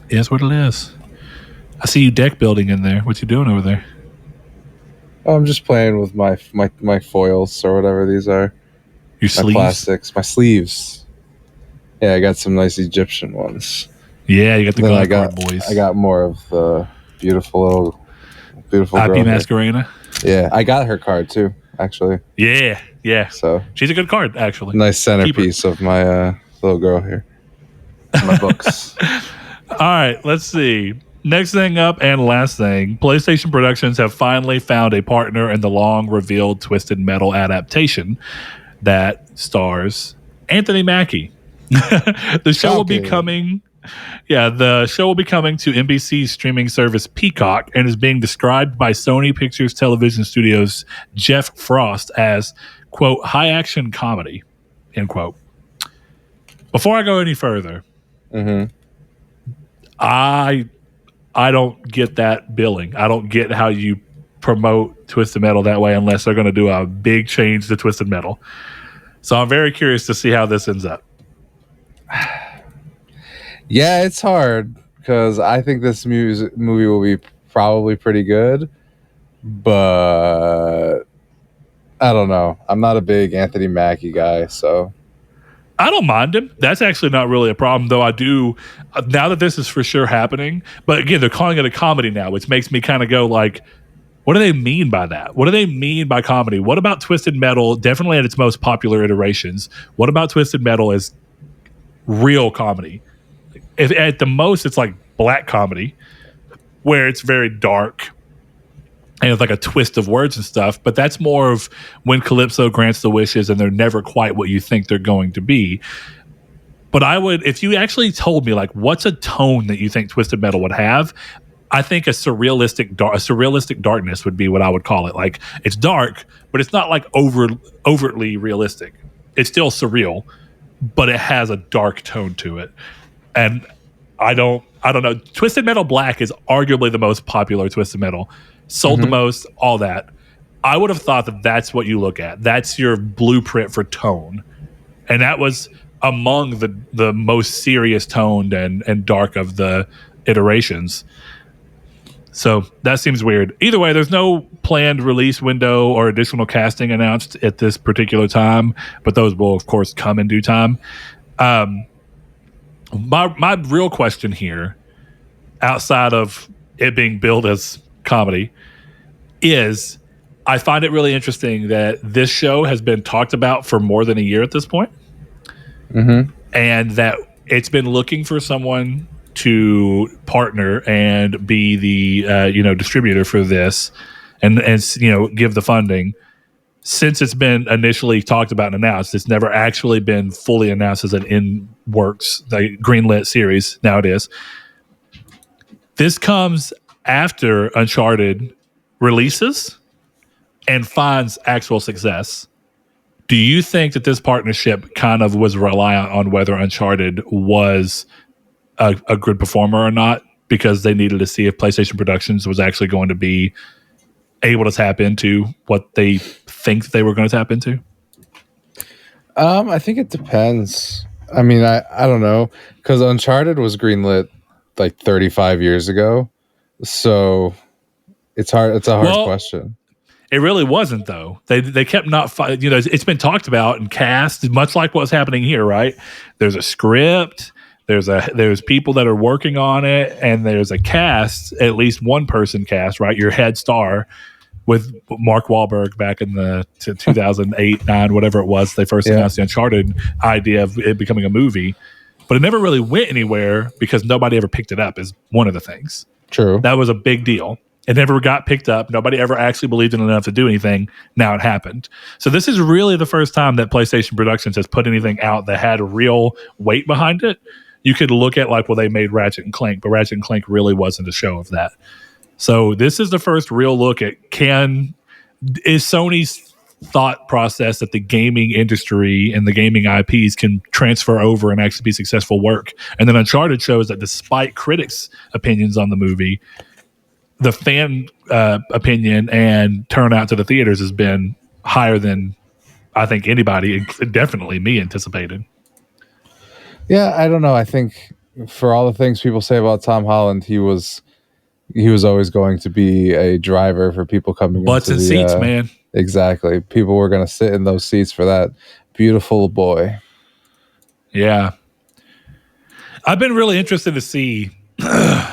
it's what it is. I see you deck building in there. What you doing over there? Oh, I'm just playing with my foils or whatever these are. Your sleeves? Plastics. My sleeves. Yeah, I got some nice Egyptian ones. Yeah, you got the God card boys. I got more of the beautiful IP Masquerena. Yeah, I got her card too, actually. Yeah. So she's a good card, actually. Nice centerpiece of my little girl here. My books. All right, let's see. Next thing up and last thing, PlayStation Productions have finally found a partner in the long-revealed Twisted Metal adaptation that stars Anthony Mackie. The show will be coming. Yeah, the show will be coming to NBC's streaming service Peacock and is being described by Sony Pictures Television Studios' Jeff Frost as, quote, high-action comedy, end quote. Before I go any further, I don't get that billing. I don't get how you promote Twisted Metal that way unless they're going to do a big change to Twisted Metal. So I'm very curious to see how this ends up. Yeah, it's hard because I think this movie will be probably pretty good, but I don't know. I'm not a big Anthony Mackie guy, so I don't mind him. That's actually not really a problem, though. I do, now that this is for sure happening, but again, they're calling it a comedy now, which makes me kind of go like, what do they mean by that? What do they mean by comedy? What about Twisted Metal, definitely at its most popular iterations? What about Twisted Metal is real comedy? If, at the most, it's like black comedy, where it's very dark, and it's like a twist of words and stuff, but that's more of when Calypso grants the wishes and they're never quite what you think they're going to be. But I would, if you actually told me, like, what's a tone that you think Twisted Metal would have, I think a surrealistic darkness would be what I would call it. Like, it's dark, but it's not like overtly realistic. It's still surreal, but it has a dark tone to it. And I don't know. Twisted Metal Black is arguably the most popular Twisted Metal. Sold the most, all that. I would have thought that that's what you look at. That's your blueprint for tone. And that was among the most serious toned and dark of the iterations. So that seems weird. Either way, there's no planned release window or additional casting announced at this particular time, but those will, of course, come in due time. My real question here, outside of it being billed as comedy, is I find it really interesting that this show has been talked about for more than a year at this point, and that it's been looking for someone to partner and be the distributor for this, and give the funding. Since it's been initially talked about and announced, it's never actually been fully announced as an in works, the greenlit series. Now it is. This comes after Uncharted releases and finds actual success. Do you think that this partnership kind of was reliant on whether Uncharted was a good performer or not, because they needed to see if PlayStation Productions was actually going to be able to tap into what they think they were going to tap into? I think it depends. I mean, I don't know, because Uncharted was greenlit like 35 years ago, so it's hard. It's a hard question. It really wasn't, though. They kept not, it's been talked about and cast, much like what's happening here, right? There's a script, there's people that are working on it, and there's a cast, at least one person cast, right? Your head star with Mark Wahlberg back in the 2008, 9, whatever it was, they first announced the Uncharted idea of it becoming a movie. But it never really went anywhere because nobody ever picked it up, is one of the things. True. That was a big deal. It never got picked up. Nobody ever actually believed in it enough to do anything. Now it happened. So this is really the first time that PlayStation Productions has put anything out that had real weight behind it. You could look at they made Ratchet and Clank, but Ratchet and Clank really wasn't a show of that. So this is the first real look at is Sony's thought process that the gaming industry and the gaming IPs can transfer over and actually be successful work. And then Uncharted shows that despite critics' opinions on the movie, the fan opinion and turnout to the theaters has been higher than I think anybody, definitely me, anticipated. Yeah, I don't know. I think for all the things people say about Tom Holland, he was always going to be a driver for people coming butts into and seats, man. Exactly. People were going to sit in those seats for that beautiful boy. Yeah. I've been really interested to see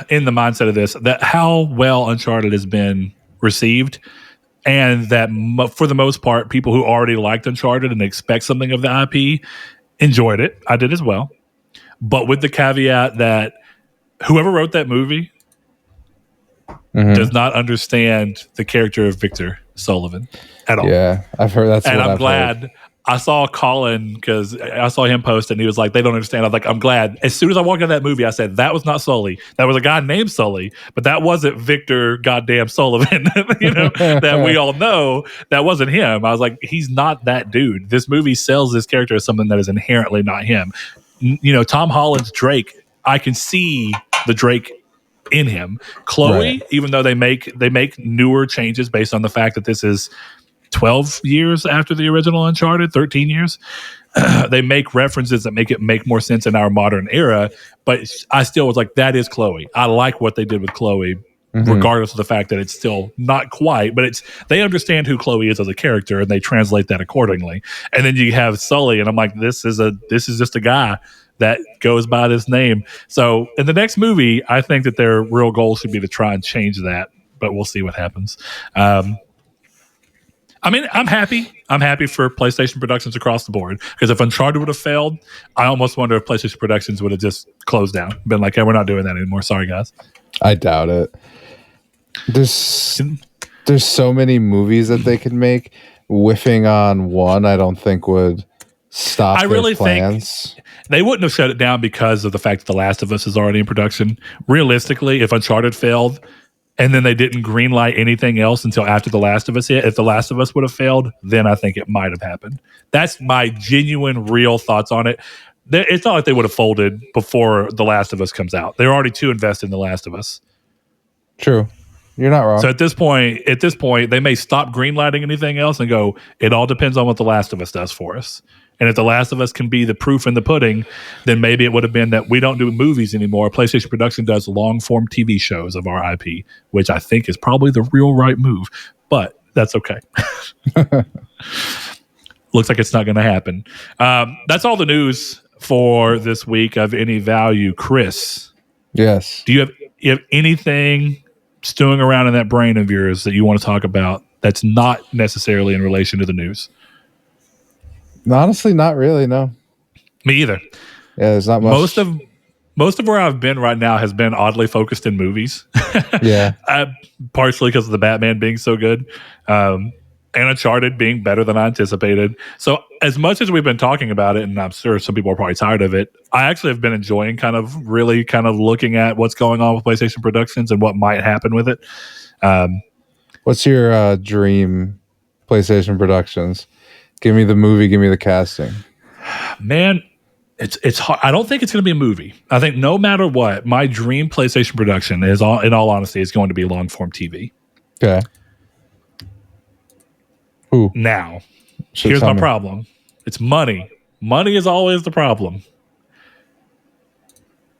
in the mindset of this, that how well Uncharted has been received, and that for the most part, people who already liked Uncharted and expect something of the IP enjoyed it. I did as well. But with the caveat that whoever wrote that movie does not understand the character of Victor Sullivan at all. Yeah, I've heard that's. And what I'm I've glad. Heard. I saw Colin, because I saw him post and he was like, they don't understand. I was like, I'm glad. As soon as I walked out of that movie, I said, that was not Sully. That was a guy named Sully, but that wasn't Victor goddamn Sullivan, that we all know. That wasn't him. I was like, he's not that dude. This movie sells this character as something that is inherently not him. Tom Holland's Drake, I can see the Drake in him. Chloe, even though they make newer changes based on the fact that this is 12 years after the original Uncharted, 13 years, they make references that make more sense in our modern era. But I still was like, that is Chloe. I like what they did with Chloe, regardless of the fact that it's still not quite, but they understand who Chloe is as a character and they translate that accordingly. And then you have Sully, and I'm like, this is just a guy that goes by this name. So in the next movie, I think that their real goal should be to try and change that, but we'll see what happens. I mean, I'm happy. I'm happy for PlayStation Productions across the board, because if Uncharted would have failed, I almost wonder if PlayStation Productions would have just closed down, been like, hey, we're not doing that anymore. Sorry, guys. I doubt it. There's so many movies that they could make. Whiffing on one, I don't think would stop their plans. Think they wouldn't have shut it down because of the fact that The Last of Us is already in production. Realistically, if Uncharted failed and then they didn't greenlight anything else until after The Last of Us hit, if The Last of Us would have failed, then I think it might have happened. That's my genuine, real thoughts on it. It's not like they would have folded before The Last of Us comes out. They're already too invested in The Last of Us. True. You're not wrong. So at this point, they may stop greenlighting anything else and go, it all depends on what The Last of Us does for us. And if The Last of Us can be the proof in the pudding, then maybe it would have been that we don't do movies anymore. PlayStation Production does long-form TV shows of our IP, which I think is probably the real right move. But that's okay. Looks like it's not going to happen. That's all the news for this week of any value. Chris, Yes. do you have anything stewing around in that brain of yours that you want to talk about that's not necessarily in relation to the news? Honestly, not really. No. Me either. Yeah, there's not much. Most of where I've been right now has been oddly focused in movies. Yeah. Partially because of the Batman being so good. And Uncharted being better than I anticipated. So as much as we've been talking about it, and I'm sure some people are probably tired of it, I actually have been enjoying really looking at what's going on with PlayStation Productions and what might happen with it. What's your dream PlayStation Productions? Give me the movie, give me the casting. Man, it's hard. I don't think it's going to be a movie. I think no matter what, my dream PlayStation production in all honesty, is going to be long form TV. Okay. Who? Now, here's my problem. It's money. Money is always the problem.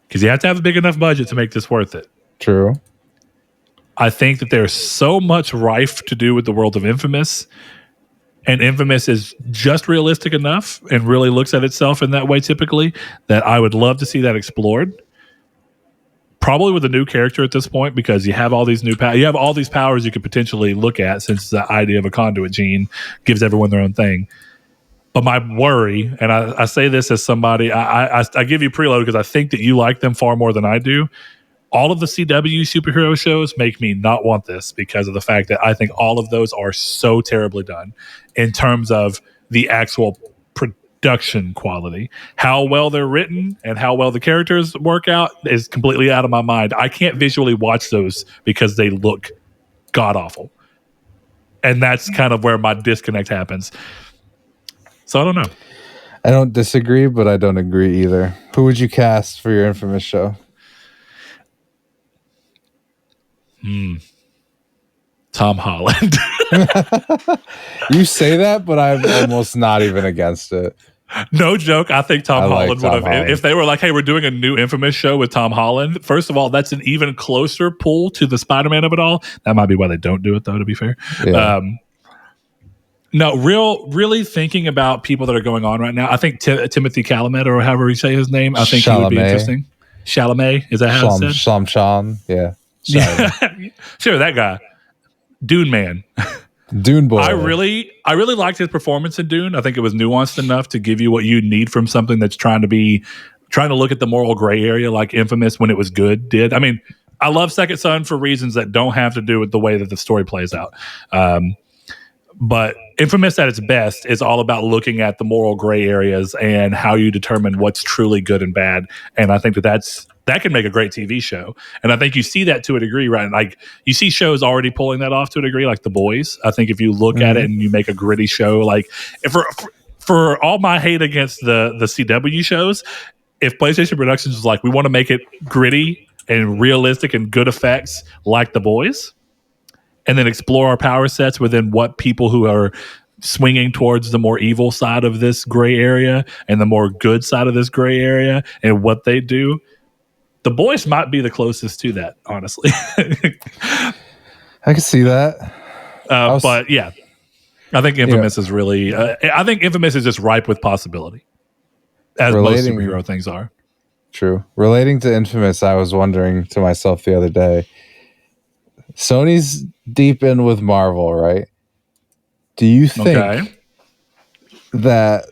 Because you have to have a big enough budget to make this worth it. True. I think that there's so much rife to do with the world of Infamous. And Infamous is just realistic enough and really looks at itself in that way typically that I would love to see that explored. Probably with a new character at this point, because you have all these you have all these powers you could potentially look at, since the idea of a conduit gene gives everyone their own thing. But my worry, and I say this as somebody, I give you preload because I think that you like them far more than I do. All of the CW superhero shows make me not want this because of the fact that I think all of those are so terribly done in terms of the actual production quality. How well they're written and how well the characters work out is completely out of my mind. I can't visually watch those because they look god-awful. And that's kind of where my disconnect happens. So I don't know. I don't disagree, but I don't agree either. Who would you cast for your Infamous show? Tom Holland. You say that, but I'm almost not even against it. No joke. I think Tom Holland would have. If they were like, hey, we're doing a new Infamous show with Tom Holland, first of all, that's an even closer pull to the Spider-Man of it all. That might be why they don't do it, though, to be fair. Yeah. No, really thinking about people that are going on right now, I think Timothy Chalamet, or however you say his name, I think he would be interesting. Chalamet, is that how it's said? Shamchan, yeah. Sure, that guy. Dune Man. Dune boy. I really liked his performance in Dune. I think it was nuanced enough to give you what you need from something that's trying to look at the moral gray area like Infamous, when it was good, did. I mean, I love Second Son for reasons that don't have to do with the way that the story plays out. But Infamous at its best is all about looking at the moral gray areas and how you determine what's truly good and bad. And I think that can make a great TV show. And I think you see that to a degree, right? Like you see shows already pulling that off to a degree, like The Boys. I think if you look at it and you make a gritty show, like for all my hate against the CW shows, if PlayStation Productions was like, we want to make it gritty and realistic and good effects like The Boys, and then explore our power sets within what people who are swinging towards the more evil side of this gray area and the more good side of this gray area and what they do, The Boys might be the closest to that, honestly. I can see that. But yeah, I think Infamous is really, I think Infamous is just ripe with possibility, as most superhero things are. True. Relating to Infamous, I was wondering to myself the other day, Sony's deep in with Marvel, right? Do you think that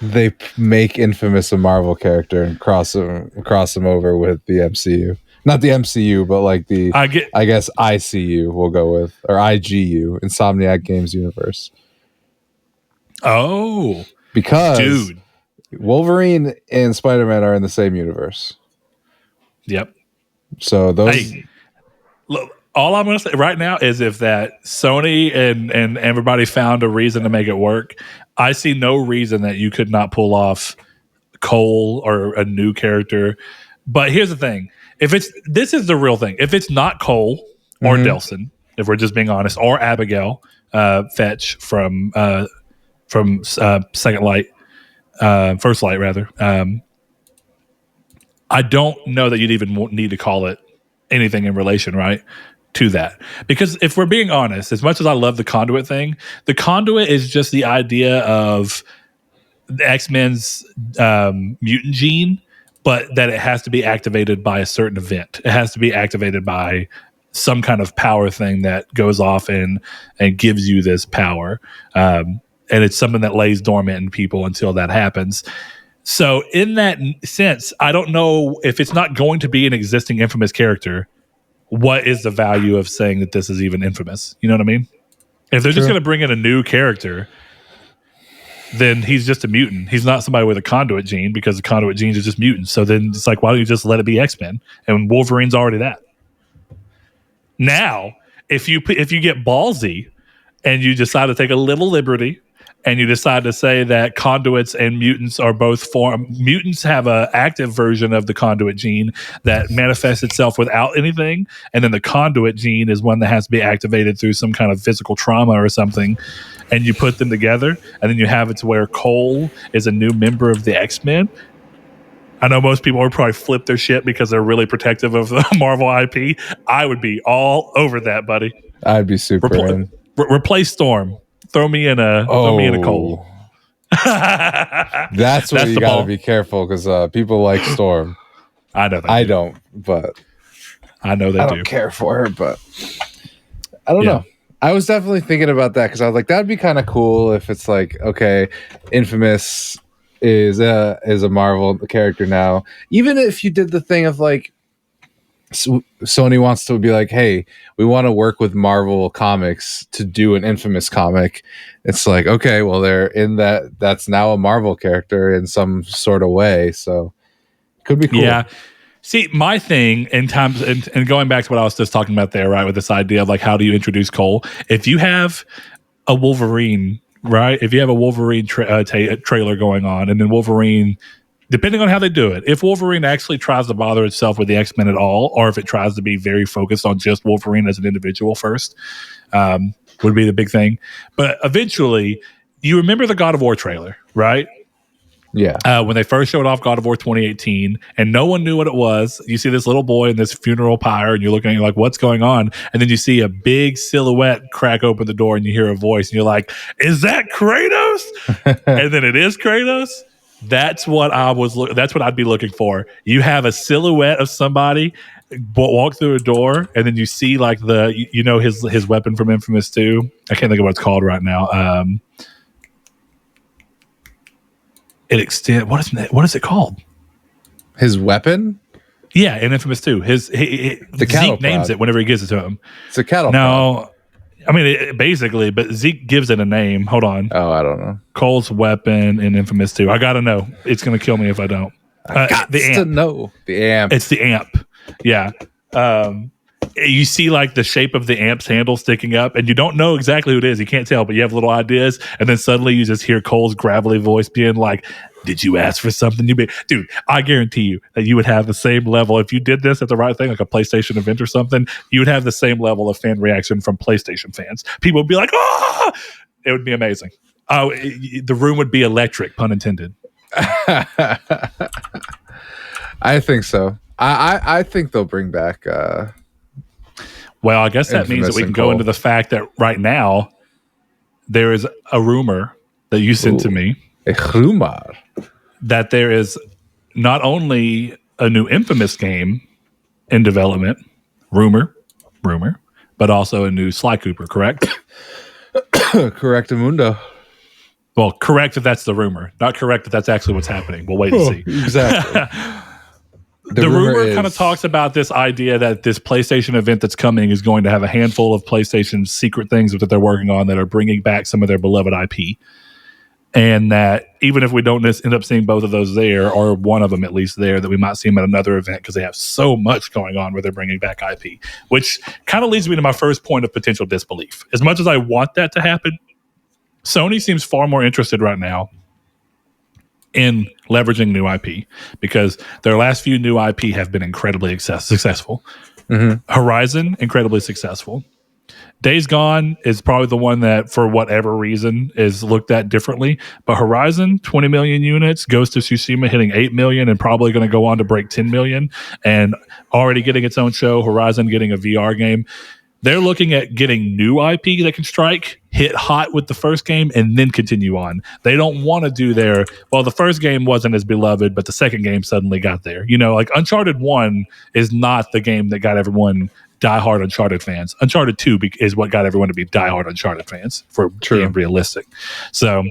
they make Infamous a Marvel character and cross him over with the MCU? Not the MCU, but like I guess ICU we'll go with, or IGU, Insomniac Games Universe. Oh, because Wolverine and Spider-Man are in the same universe. Yep. So those. Look, all I'm going to say right now is if that Sony and everybody found a reason to make it work, I see no reason that you could not pull off Cole or a new character. But here's the thing. This is the real thing. If it's not Cole or Delson, if we're just being honest, or Abigail Fetch from Second Light, First Light rather, I don't know that you'd even need to call it anything in relation, right, to that. Because if we're being honest, as much as I love the conduit thing, the conduit is just the idea of the X-Men's mutant gene, but that it has to be activated by a certain event. It has to be activated by some kind of power thing that goes off and gives you this power. And it's something that lays dormant in people until that happens. So in that sense, I don't know if it's not going to be an existing Infamous character, what is the value of saying that this is even Infamous? You know what I mean? If they're just going to bring in a new character, then he's just a mutant. He's not somebody with a conduit gene, because the conduit genes are just mutants. So then it's like, why don't you just let it be X-Men? And Wolverine's already that. Now, if you get ballsy and you decide to take a little liberty and you decide to say that conduits and mutants are both mutants have an active version of the conduit gene that manifests itself without anything, and then the conduit gene is one that has to be activated through some kind of physical trauma or something, and you put them together, and then you have it to where Cole is a new member of the X-Men. I know most people would probably flip their shit because they're really protective of the Marvel IP. I would be all over that, buddy. I'd be super in. Replace Storm. Throw me in a Cole. That's what you got to be careful, because people like Storm. I know that. I don't, but I know they do. I don't care for her, but I don't know. I was definitely thinking about that, because I was like, that'd be kind of cool if it's like, okay, Infamous is a Marvel character now. Even if you did the thing of like, Sony wants to be like, hey, we want to work with Marvel Comics to do an Infamous comic. It's like, okay, well, they're in that's now a Marvel character in some sort of way, so could be cool. Yeah. See, my thing in times, and going back to what I was just talking about there, right, with this idea of like, how do you introduce Cole? If you have a Wolverine, right? If you have a Wolverine trailer going on, and then Wolverine, depending on how they do it, if Wolverine actually tries to bother itself with the X-Men at all, or if it tries to be very focused on just Wolverine as an individual first, would be the big thing. But eventually, you remember the God of War trailer, right? Yeah. When they first showed off God of War 2018, and no one knew what it was. You see this little boy in this funeral pyre, and you're looking at it like, what's going on? And then you see a big silhouette crack open the door, and you hear a voice, and you're like, is that Kratos? And then it is Kratos. That's what that's what I'd be looking for. You have a silhouette of somebody walk through a door, and then you see like his weapon from Infamous 2. I can't think of what it's called right now. What is it called? His weapon? Yeah, in Infamous 2. Zeke names it whenever he gives it to him. It's a cattle prod. I mean, basically, but Zeke gives it a name. Hold on. Oh, I don't know. Cole's weapon in Infamous 2. I gotta know. It's gonna kill me if I don't. I got to know. The amp. It's the amp. Yeah. You see like the shape of the amp's handle sticking up, and you don't know exactly who it is. You can't tell, but you have little ideas, and then suddenly you just hear Cole's gravelly voice being like, did you ask for something? Dude, I guarantee you that you would have the same level if you did this at the right thing, like a PlayStation event or something. You would have the same level of fan reaction from PlayStation fans. People would be like, "Ah!" It would be amazing. The room would be electric, pun intended. I think so. I think they'll bring back. Well, I guess that means that we can go into the fact that right now there is a rumor that you sent to me. A rumor that there is not only a new Infamous game in development, rumor, but also a new Sly Cooper, correct? Correctamundo. Well, correct that that's the rumor, not correct that that's actually what's happening. We'll wait and see. Exactly. The rumor kind of talks about this idea that this PlayStation event that's coming is going to have a handful of PlayStation secret things that they're working on that are bringing back some of their beloved IP. And that even if we don't end up seeing both of those there, or one of them at least there, that we might see them at another event because they have so much going on where they're bringing back IP, which kind of leads me to my first point of potential disbelief. As much as I want that to happen, Sony seems far more interested right now in leveraging new IP because their last few new IP have been incredibly successful. Mm-hmm. Horizon, incredibly successful. Days Gone is probably the one that, for whatever reason, is looked at differently. But Horizon, 20 million units. Ghost of Tsushima hitting 8 million and probably going to go on to break 10 million. And already getting its own show. Horizon getting a VR game. They're looking at getting new IP that can strike, hit hot with the first game, and then continue on. They don't want to do the first game wasn't as beloved, but the second game suddenly got there. Like Uncharted 1 is not the game that got everyone diehard Uncharted fans. Uncharted 2 is what got everyone to be diehard Uncharted fans, for being realistic. So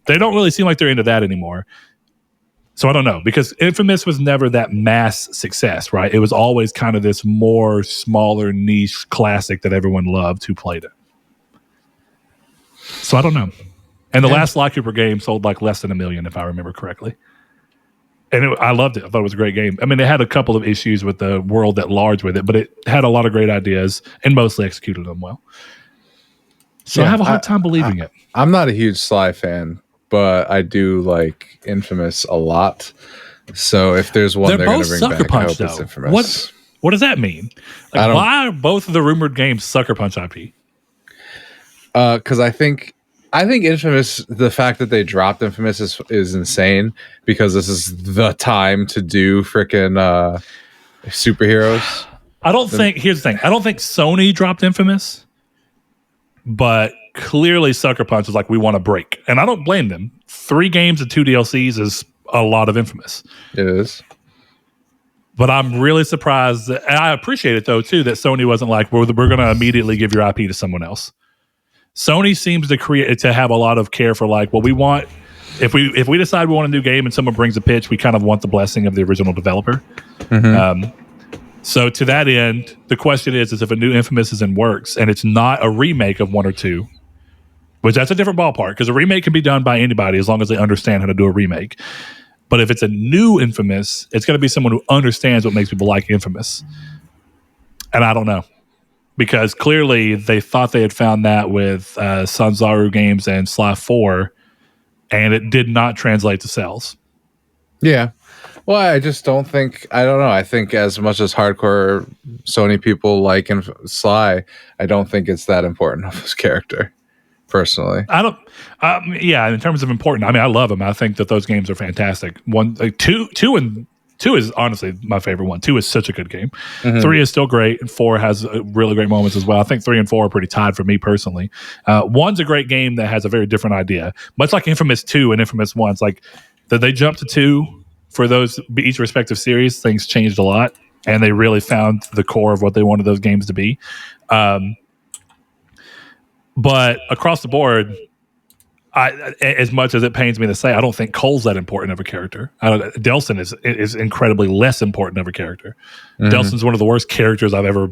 they don't really seem like they're into that anymore. So I don't know, because Infamous was never that mass success, right? It was always kind of this more smaller niche classic that everyone loved who played it. So I don't know. And the last Sly Cooper game sold like less than 1 million, if I remember correctly. And I loved it. I thought it was a great game. I mean, it had a couple of issues with the world at large with it, but it had a lot of great ideas and mostly executed them well. So I have a hard time believing it. I'm not a huge Sly fan, but I do like Infamous a lot. So if there's one they're going to bring Sucker back, Punch, I hope though. it's Infamous. What does that mean? Like, why are both of the rumored games Sucker Punch IP? Because I think Infamous, the fact that they dropped Infamous is insane, because this is the time to do freaking superheroes. Here's the thing. I don't think Sony dropped Infamous, but clearly Sucker Punch is like, we want to break. And I don't blame them. 3 games and 2 DLCs is a lot of Infamous. It is. But I'm really surprised. And I appreciate it, though, too, that Sony wasn't like, we're going to immediately give your IP to someone else. Sony seems to have a lot of care for, like, well, we want, if we decide we want a new game and someone brings a pitch, we kind of want the blessing of the original developer. Mm-hmm. So to that end, the question is if a new Infamous is in works and it's not a remake of 1 or 2, which that's a different ballpark, because a remake can be done by anybody as long as they understand how to do a remake. But if it's a new Infamous, it's going to be someone who understands what makes people like Infamous. And I don't know. Because clearly they thought they had found that with Sanzaru Games and Sly 4, and it did not translate to sales. Yeah. Well, I just don't think, I don't know. I think as much as hardcore Sony people like Sly, I don't think it's that important of his character, personally. I don't, in terms of important, I mean, I love him. I think that those games are fantastic. Two is honestly my favorite one. 2 is such a good game. Mm-hmm. 3 is still great, and 4 has really great moments as well. I think 3 and 4 are pretty tied for me personally. 1's a great game that has a very different idea, much like Infamous 2 and Infamous 1. It's like that they jumped to 2 for those each respective series. Things changed a lot, and they really found the core of what they wanted those games to be. But across the board, as much as it pains me to say, I don't think Cole's that important of a character. Delson is incredibly less important of a character. Mm-hmm. Delson's one of the worst characters I've ever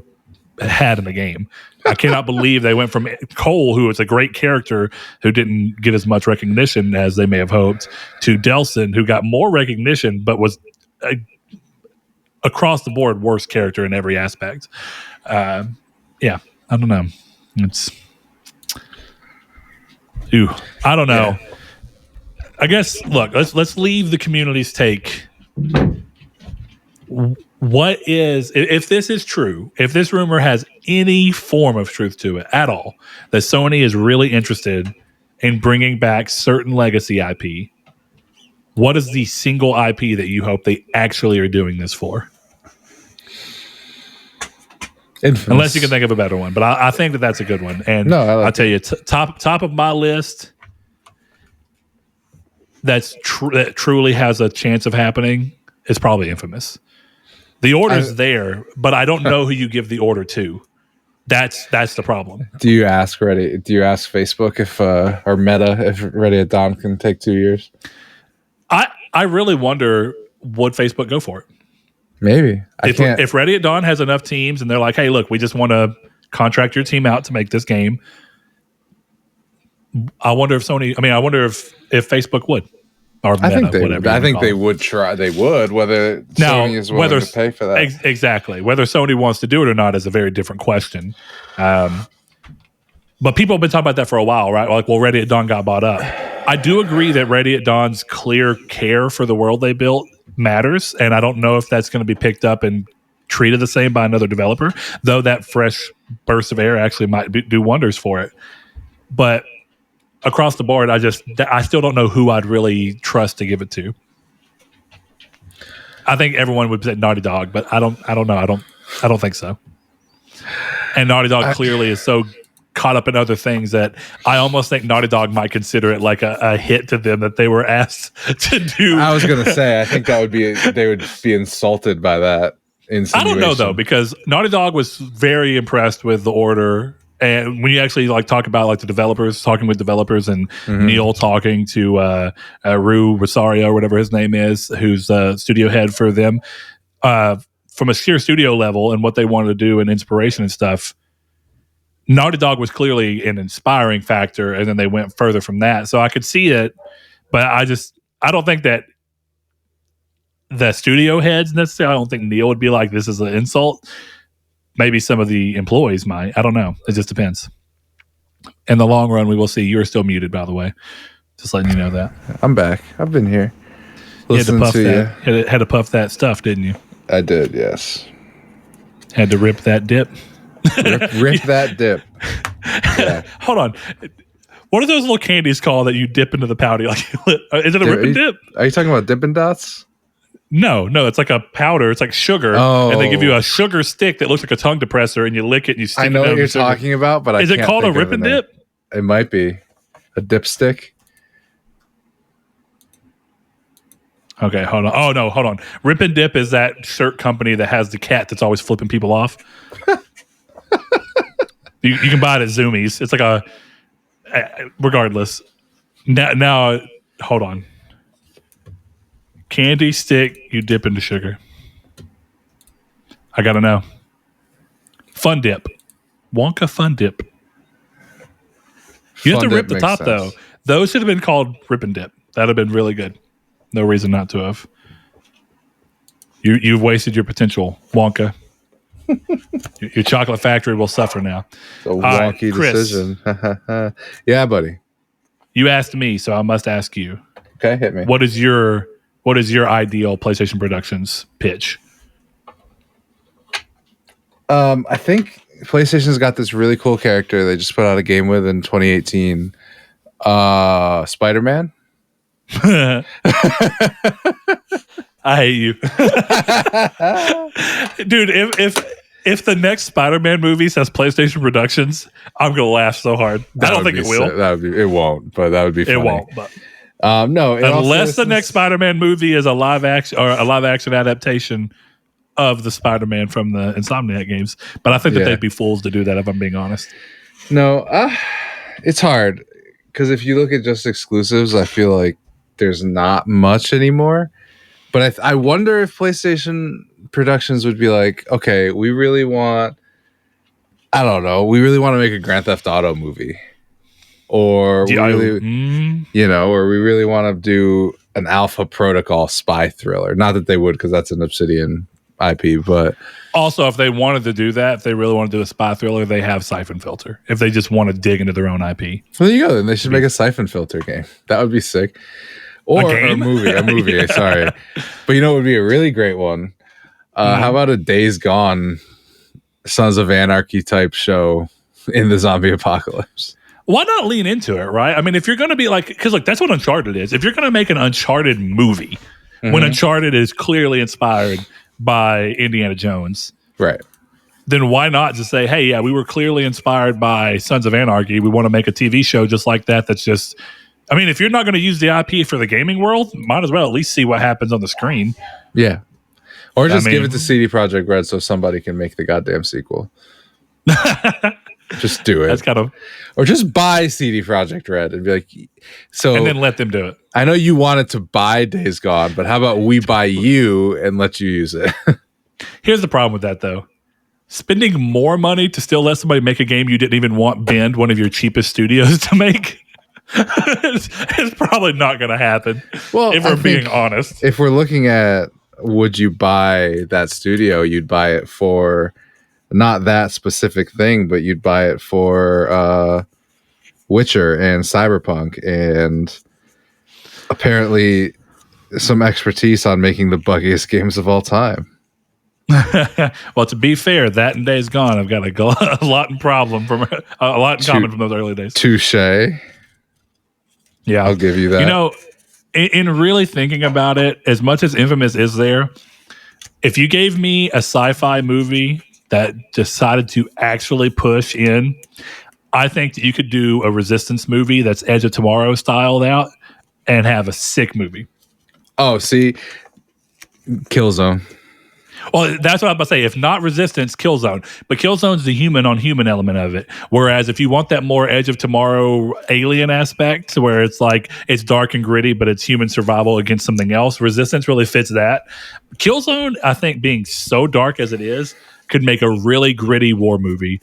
had in the game. I cannot believe they went from Cole, who is a great character who didn't get as much recognition as they may have hoped, to Delson, who got more recognition but was across the board worst character in every aspect. I don't know. I don't know. Yeah. I guess, look, let's leave the community's take. What is, if this is true, if this rumor has any form of truth to it at all, that Sony is really interested in bringing back certain legacy IP, what is the single IP that you hope they actually are doing this for? Infamous. Unless you can think of a better one, but I think that that's a good one. And I'll tell you, top of my list that truly has a chance of happening is probably Infamous. The order's there, but I don't know who you give the order to. That's the problem. Do you ask Reddit? Do you ask Facebook if or Meta if Ready at Dawn can take 2 years? I really wonder, would Facebook go for it? Maybe. If Ready at Dawn has enough teams and they're like, hey, look, we just want to contract your team out to make this game. I wonder if Facebook would. Or Meta, I think they would try. They would, whether Sony is willing to pay for that. Exactly. Whether Sony wants to do it or not is a very different question. But people have been talking about that for a while, right? Like, well, Ready at Dawn got bought up. I do agree that Ready at Dawn's clear care for the world they built matters, and I don't know if that's going to be picked up and treated the same by another developer, though that fresh burst of air actually might do wonders for it. But across the board, I still don't know who I'd really trust to give it to. I think everyone would say Naughty Dog, but I don't know. I don't think so. And Naughty Dog clearly is so caught up in other things that I almost think Naughty Dog might consider it like a hit to them that they were asked to do. I was going to say, I think they would be insulted by that insinuation. I don't know though, because Naughty Dog was very impressed with The Order. And when you actually like talk about like the developers, talking with developers and Neil talking to Rue Rosario, or whatever his name is, who's studio head for them, from a sheer studio level and what they wanted to do and inspiration and stuff, Naughty Dog was clearly an inspiring factor, and then they went further from that. So I could see it, but I don't think that the studio heads necessarily, I don't think Neil would be like, this is an insult. Maybe some of the employees might. I don't know. It just depends. In the long run, we will see. You're still muted, by the way. Just letting you know that. I'm back. I've been here. You had to puff that stuff, didn't you? I did, yes. Had to rip that dip. Rip that dip. Yeah. Hold on. What are those little candies called that you dip into the pouty? Like, is it a rip and dip? Are you talking about Dippin' Dots? No, it's like a powder. It's like sugar, and they give you a sugar stick that looks like a tongue depressor, and you lick it and you stick it. I know what you're talking about, but is it called a rip and dip? It might be a dipstick. Okay, hold on. Oh no, hold on. Rip and Dip is that shirt company that has the cat that's always flipping people off. You can buy it at Zoomies. It's like regardless. Now, hold on. Candy stick you dip into sugar. I gotta know. Fun Dip. Wonka Fun Dip. You have to rip the top though. Those should have been called Rip and Dip. That'd have been really good. No reason not to have. You've wasted your potential, Wonka. Your chocolate factory will suffer now. It's a wonky decision. Yeah, buddy. You asked me, so I must ask you. Okay, hit me. What is your ideal PlayStation Productions pitch? I think PlayStation's got this really cool character they just put out a game with in 2018. Spider-Man. I hate you. Dude, if the next Spider-Man movie says PlayStation Productions, I'm gonna laugh so hard. I don't think it will. It won't, but that would be funny. It won't, but no. Unless the next Spider-Man movie is a live action adaptation of the Spider-Man from the Insomniac games. But I think that they'd be fools to do that, if I'm being honest. No, it's hard because if you look at just exclusives, I feel like there's not much anymore. But I wonder if PlayStation Productions would be like, okay, we really want to make a Grand Theft Auto movie. Or we really want to do an Alpha Protocol spy thriller. Not that they would, because that's an Obsidian IP, but also if they wanted to do that, if they really want to do a spy thriller, they have Siphon Filter. If they just want to dig into their own IP. Well, there you go. Then they should make a Siphon Filter game. That would be sick. Or a movie. Yeah. Sorry. But you know what would be a really great one? How about a Days Gone, Sons of Anarchy type show in the zombie apocalypse? Why not lean into it, right? I mean, if you're going to be like, because like that's what Uncharted is. If you're going to make an Uncharted movie, when Uncharted is clearly inspired by Indiana Jones, right? Then why not just say, hey, yeah, we were clearly inspired by Sons of Anarchy. We want to make a TV show just like that. That's just, I mean, if you're not going to use the IP for the gaming world, might as well at least see what happens on the screen. Yeah. Or just give it to CD Projekt Red so somebody can make the goddamn sequel. Just do it. That's kind of, or just buy CD Projekt Red and be like, so, and then let them do it. I know you wanted to buy Days Gone, but how about we buy you and let you use it? Here's the problem with that, though. Spending more money to still let somebody make a game you didn't even want banned one of your cheapest studios to make. it's probably not going to happen. Well, if we're being honest, if we're looking at would you buy that studio, you'd buy it for not that specific thing, but you'd buy it for Witcher and Cyberpunk and apparently some expertise on making the buggiest games of all time. Well, to be fair, that and Days Gone, I've got a lot in problem from a lot in common from those early days. Touche. Yeah, I'll give you that. You know, in really thinking about it, as much as Infamous is there, if you gave me a sci-fi movie that decided to actually push in. I think that you could do a Resistance movie that's Edge of Tomorrow styled out and have a sick movie. Oh, see, Killzone. Well, that's what I'm about to say. If not Resistance, Killzone. But Killzone's the human on human element of it. Whereas if you want that more Edge of Tomorrow alien aspect, where it's like it's dark and gritty, but it's human survival against something else, Resistance really fits that. Killzone, I think, being so dark as it is, could make a really gritty war movie.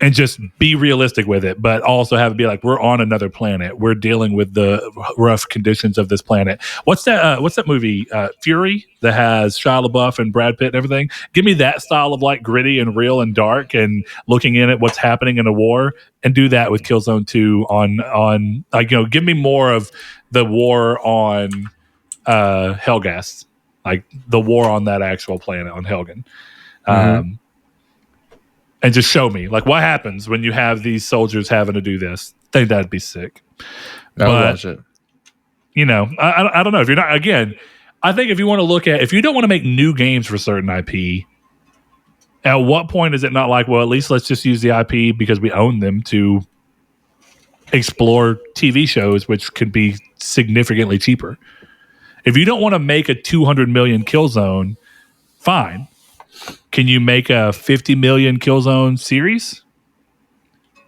And just be realistic with it, but also have it be like, we're on another planet. We're dealing with the rough conditions of this planet. What's that movie, Fury, that has Shia LaBeouf and Brad Pitt and everything? Give me that style of like gritty and real and dark and looking in at what's happening in a war, and do that with Killzone 2 on like, give me more of the war on Helghast, like the war on that actual planet on Helgen. And just show me, like, what happens when you have these soldiers having to do this. I think that'd be sick. I would watch it. I don't know. If you're not, again, I think if you want to look at, if you don't want to make new games for certain IP, at what point is it not like, well, at least let's just use the IP because we own them to explore TV shows, which could be significantly cheaper. If you don't want to make a 200 million Killzone, fine. Can you make a 50 million Killzone series?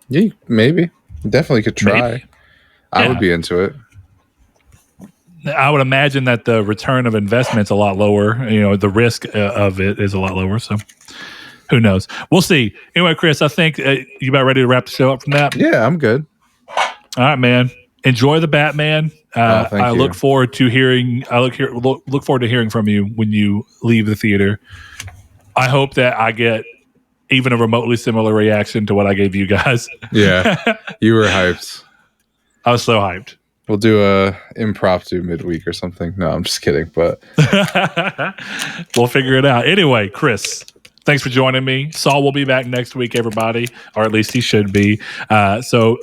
Yeah, maybe. Definitely could try. Maybe. I would be into it. I would imagine that the return of investment's a lot lower. The risk of it is a lot lower. So who knows? We'll see. Anyway, Chris, I think you about ready to wrap the show up from that? Yeah, I'm good. All right, man. Enjoy the Batman. I look forward to hearing. Look forward to hearing from you when you leave the theater. I hope that I get even a remotely similar reaction to what I gave you guys. Yeah, you were hyped. I was so hyped. We'll do a impromptu midweek or something. No, I'm just kidding, but we'll figure it out. Anyway, Chris, thanks for joining me. Saul will be back next week, everybody, or at least he should be. So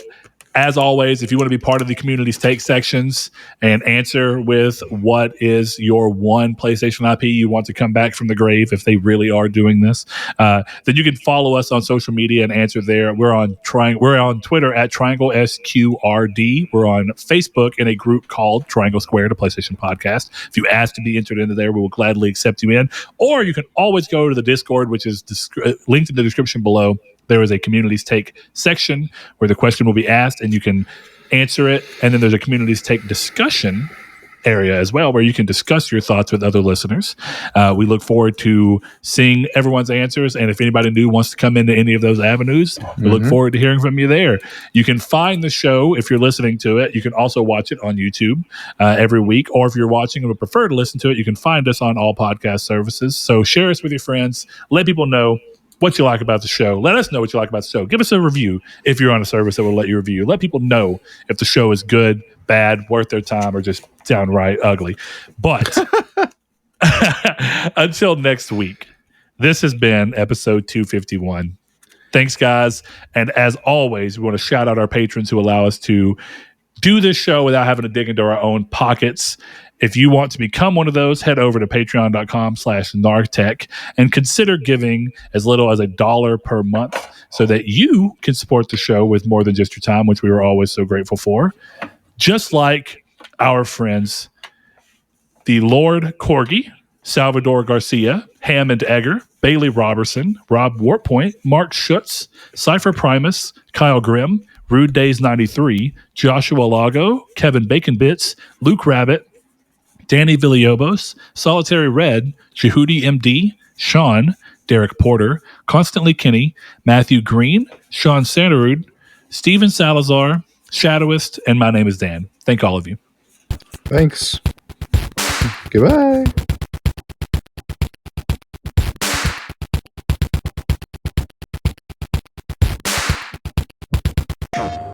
as always, if you want to be part of the community's take sections and answer with what is your one PlayStation IP you want to come back from the grave, if they really are doing this, then you can follow us on social media and answer there. We're on Twitter at Triangle SQRD. We're on Facebook in a group called Triangle Squared, a PlayStation podcast. If you ask to be entered into there, we will gladly accept you in. Or you can always go to the Discord, which is linked in the description below. There is a communities take section where the question will be asked and you can answer it. And then there's a communities take discussion area as well, where you can discuss your thoughts with other listeners. We look forward to seeing everyone's answers. And if anybody new wants to come into any of those avenues, we look forward to hearing from you there. You can find the show if you're listening to it. You can also watch it on YouTube every week. Or if you're watching and would prefer to listen to it, you can find us on all podcast services. So share us with your friends. Let people know what you like about the show. Let us know what you like about the show. Give us a review if you're on a service that will let you review. Let people know if the show is good, bad, worth their time, or just downright ugly. But until next week, this has been episode 251. Thanks, guys. And as always, we want to shout out our patrons who allow us to do this show without having to dig into our own pockets. If you want to become one of those, head over to patreon.com/nartech and consider giving as little as $1 per month so that you can support the show with more than just your time, which we were always so grateful for. Just like our friends, the Lord Corgi, Salvador Garcia, Hammond Egger, Bailey Robertson, Rob Wartpoint, Mark Schutz, Cypher Primus, Kyle Grimm, Rude Days 93, Joshua Lago, Kevin Bacon Bits, Luke Rabbit, Danny Villalobos, Solitary Red, Jehudi MD, Sean, Derek Porter, Constantly Kinney, Matthew Green, Sean Sanderud, Steven Salazar, Shadowist, and my name is Dan. Thank all of you. Thanks. Goodbye.